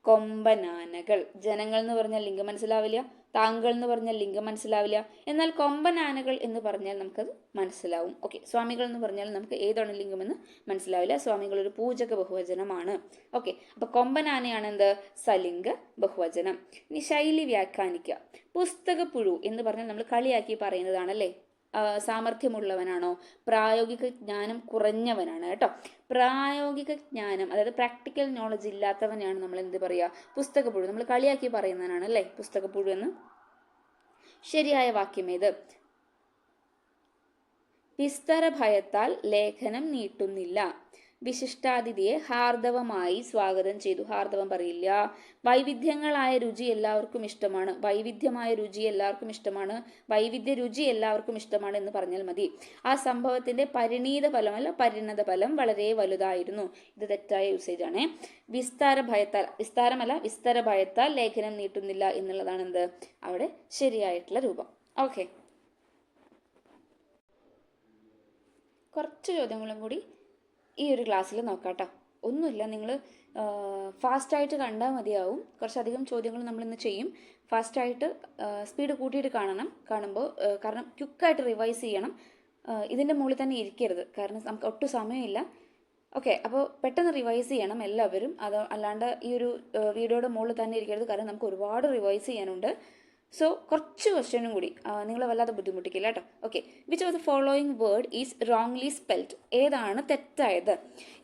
കൊമ്പനാനകൾ. ജനങ്ങൾ എന്ന് പറഞ്ഞാൽ ലിംഗം മനസ്സിലാവില്ല. താങ്കൾ എന്ന് പറഞ്ഞാൽ ലിംഗം മനസ്സിലാവില്ല. എന്നാൽ കൊമ്പനാനകൾ എന്ന് പറഞ്ഞാൽ നമുക്കത് മനസ്സിലാവും. ഓക്കെ. സ്വാമികൾ എന്ന് പറഞ്ഞാൽ നമുക്ക് ഏതാണ് ലിംഗം എന്ന് മനസ്സിലാവില്ല. സ്വാമികൾ ഒരു പൂജക ബഹുവചനമാണ്. ഓക്കെ. അപ്പൊ കൊമ്പനാനയാണ് എന്ത്? സലിംഗ ബഹുവചനം. ഇനി ശൈലി വ്യാഖ്യാനിക്കുക. പുസ്തകപ്പുഴു എന്ന് പറഞ്ഞാൽ നമ്മൾ കളിയാക്കി പറയുന്നതാണല്ലേ. സാമർഥ്യമുള്ളവനാണോ? പ്രായോഗിക ജ്ഞാനം കുറഞ്ഞവനാണ് കേട്ടോ. പ്രായോഗിക ജ്ഞാനം, അതായത് പ്രാക്ടിക്കൽ നോളജ് ഇല്ലാത്തവനാണ് നമ്മൾ എന്ത് പറയുക? പുസ്തകപ്പുഴു. നമ്മൾ കളിയാക്കി പറയുന്നതാണ് അല്ലേ പുസ്തകപ്പുഴു എന്ന്. ശരിയായ വാക്യം ഏത്? വിസ്തര ഭയത്താൽ ലേഖനം നീട്ടുന്നില്ല. വിശിഷ്ടാതിഥിയെ ഹാർദവമായി സ്വാഗതം ചെയ്തു. ഹാർദവം പറയില്ല. വൈവിധ്യങ്ങളായ രുചി എല്ലാവർക്കും ഇഷ്ടമാണ്. വൈവിധ്യമായ രുചി എല്ലാവർക്കും ഇഷ്ടമാണ്. വൈവിധ്യ രുചി എല്ലാവർക്കും ഇഷ്ടമാണ് എന്ന് പറഞ്ഞാൽ മതി. ആ സംഭവത്തിന്റെ പരിണീത ഫലമല്ല പരിണത ഫലം വളരെ വലുതായിരുന്നു. ഇത് തെറ്റായ യൂസേജ് ആണ്. വിസ്താര ഭയത്താൽ ലേഖനം നീട്ടുന്നില്ല എന്നുള്ളതാണ് എന്ത്? അവിടെ ശരിയായിട്ടുള്ള രൂപം. ഓക്കെ. കുറച്ച് ചോദ്യങ്ങളും കൂടി ഈ ഒരു ക്ലാസ്സിൽ നോക്കാം കേട്ടോ. ഒന്നുമില്ല, നിങ്ങൾ ഫാസ്റ്റായിട്ട് കണ്ടാൽ മതിയാവും. കുറച്ചധികം ചോദ്യങ്ങൾ നമ്മളിന്ന് ചെയ്യും. ഫാസ്റ്റായിട്ട് സ്പീഡ് കൂട്ടിയിട്ട് കാണുമ്പോൾ കാരണം ക്വിക്കായിട്ട് റിവൈസ് ചെയ്യണം. ഇതിൻ്റെ മുകളിൽ തന്നെ ഇരിക്കരുത്, കാരണം നമുക്ക് ഒട്ടും സമയമില്ല. ഓക്കെ. അപ്പോൾ പെട്ടെന്ന് റിവൈസ് ചെയ്യണം എല്ലാവരും. അല്ലാണ്ട് ഈ ഒരു വീഡിയോയുടെ മുകളിൽ തന്നെ ഇരിക്കരുത്, കാരണം നമുക്ക് ഒരുപാട് റിവൈസ് ചെയ്യാനുണ്ട്. സോ കുറച്ച് ക്വസ്റ്റ്യനും കൂടി നിങ്ങളെ വല്ലാതെ ബുദ്ധിമുട്ടിക്കില്ല കേട്ടോ. Okay. Which of the following word is wrongly spelled? ഏതാണ് തെറ്റായത്?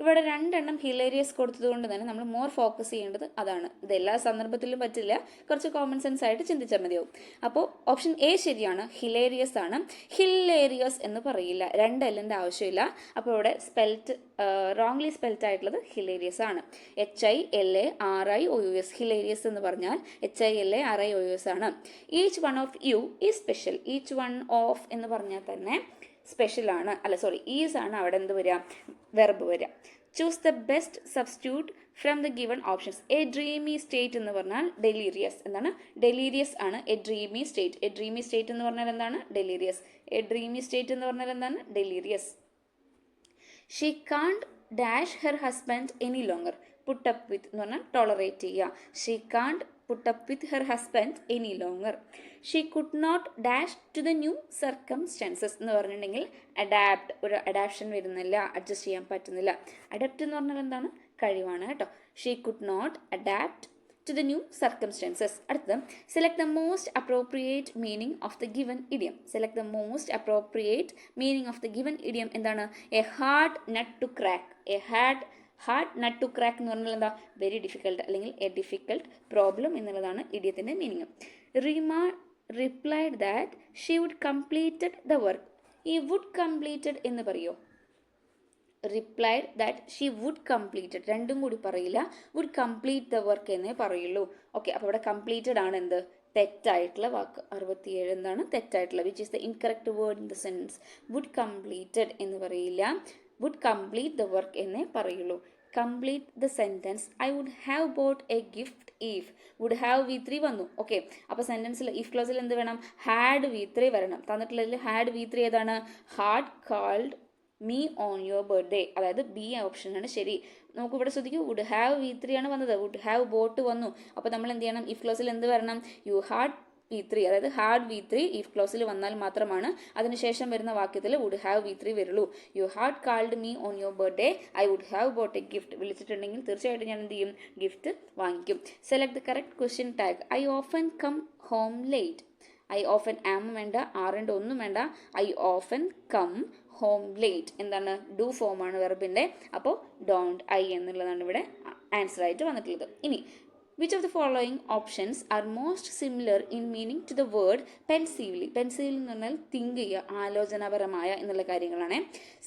ഇവിടെ 2 എണ്ണം ഹിലേരിയസ് കൊടുത്തത് കൊണ്ട് തന്നെ നമ്മൾ മോർ ഫോക്കസ് ചെയ്യേണ്ടത് അതാണ്. ഇത് എല്ലാ സന്ദർഭത്തിലും പറ്റില്ല, കുറച്ച് കോമൺ സെൻസ് ആയിട്ട് ചിന്തിച്ചാൽ മതിയാവും. അപ്പോൾ ഓപ്ഷൻ എ ശരിയാണ്, ഹിലേരിയസ് ആണ്. ഹില്ലേരിയസ് എന്ന് പറയില്ല, 2 എല്ലിൻ്റെ ആവശ്യമില്ല. അപ്പോൾ ഇവിടെ റോങ്ലി സ്പെൽറ്റ് ആയിട്ടുള്ളത് ഹിലേരിയസ് ആണ്. HILARIOUS. ഹിലേരിയസ് എന്ന് പറഞ്ഞാൽ HILARIOUS ആണ്. Each one of you is special. Each one of എന്ന് പറഞ്ഞാൽ തന്നെ സ്പെഷ്യൽ ആണ്. ഈസ് ആണ് അവിടെ എന്ത് വരിക? വെർബ് വരിക. Choose the best substitute from the given options. A dreamy state എന്ന് പറഞ്ഞാൽ ഡെലീരിയസ്. എന്താണ്? ഡെലീരിയസ് ആണ് A dreamy state. A dreamy state എന്ന് പറഞ്ഞാൽ എന്താണ്? ഡെലീരിയസ്. എ ഡ്രീമി സ്റ്റേറ്റ് എന്ന് പറഞ്ഞാൽ എന്താണ്? Delirious. She can't dash her husband any longer. Put up with എന്ന് പറഞ്ഞാൽ ടോളറേറ്റ് ചെയ്യുക. She can't put up with her husband any longer. She could not dash to the new circumstances എന്ന് പറഞ്ഞിട്ടുണ്ടെങ്കിൽ adapt, ഒരു adaption വരുന്നില്ല, adjust ചെയ്യാൻ പറ്റുന്നില്ല. Adapt എന്ന് പറഞ്ഞാൽ എന്താണ്? കഴിവാണ് കേട്ടോ. She could not adapt to the new circumstances. അടുത്തത് select the most appropriate meaning of the given idiom. Select the most appropriate meaning of the given idiom എന്താണ്? A hard nut to crack. A hard nut to crack എന്ന് പറഞ്ഞാൽ എന്താ? Very difficult അല്ലെങ്കിൽ a difficult problem എന്നുള്ളതാണ് ഇഡിയത്തിൻ്റെ meaning. Reema replied that she would completed the work. ഈ would completed എന്ന് പറയോ? Replied that she would completed, രണ്ടും കൂടി പറയില്ല, വുഡ് കംപ്ലീറ്റ് ദ വർക്ക് എന്നേ പറയുള്ളൂ. ഓക്കെ, അപ്പോൾ ഇവിടെ കംപ്ലീറ്റഡ് ആണ് എന്ത്? തെറ്റായിട്ടുള്ള വാക്ക്. 67 എന്താണ്? തെറ്റായിട്ടുള്ള, which is the incorrect word in the sentence. Would completed എന്ന് പറയില്ല, വുഡ് കംപ്ലീറ്റ് ദ വർക്ക് എന്നേ പറയുള്ളൂ. Complete the sentence. I would have bought a gift if. Would have V3 വന്നു. ഓക്കെ, അപ്പോൾ സെൻറ്റൻസിൽ ഇഫ് ക്ലോസിൽ എന്ത് വേണം? ഹാഡ് V3 വരണം. തന്നിട്ടുള്ളതിൽ had V3 ഏതാണ്? Had called me on your birthday. അതായത് ബി ഓപ്ഷനാണ് ശരി. നമുക്ക് ഇവിടെ ശ്രദ്ധിക്കൂ, വുഡ് ഹാവ് V3 ആണ് വന്നത്, വുഡ് ഹാവ് ബോട്ട് വന്നു. അപ്പോൾ നമ്മൾ എന്ത് ചെയ്യണം? ഇഫ് ക്ലോസിൽ എന്ത് വരണം? യു ഹാഡ് V3, അതായത് ഹാഡ് V3 ഇഫ് ക്ലോസിൽ വന്നാൽ മാത്രമാണ് അതിനുശേഷം വരുന്ന വാക്യത്തിൽ വുഡ് ഹാവ് V3 വരുള്ളൂ. You had called me on your birthday, I would have bought a gift. വിളിച്ചിട്ടുണ്ടെങ്കിൽ തീർച്ചയായിട്ടും ഞാൻ എന്ത് ചെയ്യും? ഗിഫ്റ്റ് വാങ്ങിക്കും. Select the correct question tag. I often come home late. I often am വേണ്ട, ആറിൻ്റെ ഒന്നും വേണ്ട. I often come home late എന്താണ്? ഡു ഫോമാണ് വെർബിൻ്റെ. അപ്പോൾ ഡോണ്ട് ഐ എന്നുള്ളതാണ് ഇവിടെ ആൻസർ ആയിട്ട് വന്നിട്ടുള്ളത്. ഇനി which of the following options are most similar in meaning to the word pensively? pensively എന്ന് പറഞ്ഞാൽ തിങ്ക് ചെയ്യുക, ആലോചനാപരമായ എന്നുള്ള കാര്യങ്ങളാണ്.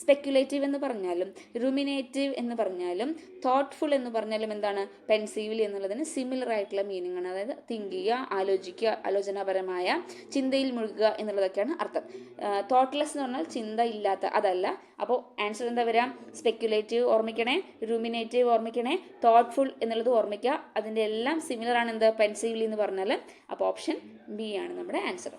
സ്പെക്യുലേറ്റീവ് എന്ന് പറഞ്ഞാലും റുമിനേറ്റീവ് എന്ന് പറഞ്ഞാലും തോട്ട്ഫുൾ എന്ന് പറഞ്ഞാലും എന്താണ്? പെൻസീവ്ലി എന്നുള്ളതിന് സിമിലർ ആയിട്ടുള്ള മീനിങ് ആണ്. അതായത് തിങ്ക് ചെയ്യുക, ആലോചിക്കുക, ആലോചനാപരമായ ചിന്തയിൽ മുഴുകുക എന്നുള്ളതൊക്കെയാണ് അർത്ഥം. തോട്ട്ലെസ് എന്ന് പറഞ്ഞാൽ ചിന്ത ഇല്ലാത്ത, അതല്ല. അപ്പോൾ ആൻസർ എന്താ വരിക? സ്പെക്യുലേറ്റീവ് ഓർമ്മിക്കണേ, റുമിനേറ്റീവ് ഓർമ്മിക്കണേ, തോട്ട്ഫുൾ എന്നുള്ളത് ഓർമ്മിക്കുക. അതിൻ്റെ എല്ലാം സിമിലർ ആണ് എന്ത്? പെൻസീവ്ലി എന്ന് പറഞ്ഞാൽ. അപ്പോൾ ഓപ്ഷൻ ബി ആണ് നമ്മുടെ ആൻസർ.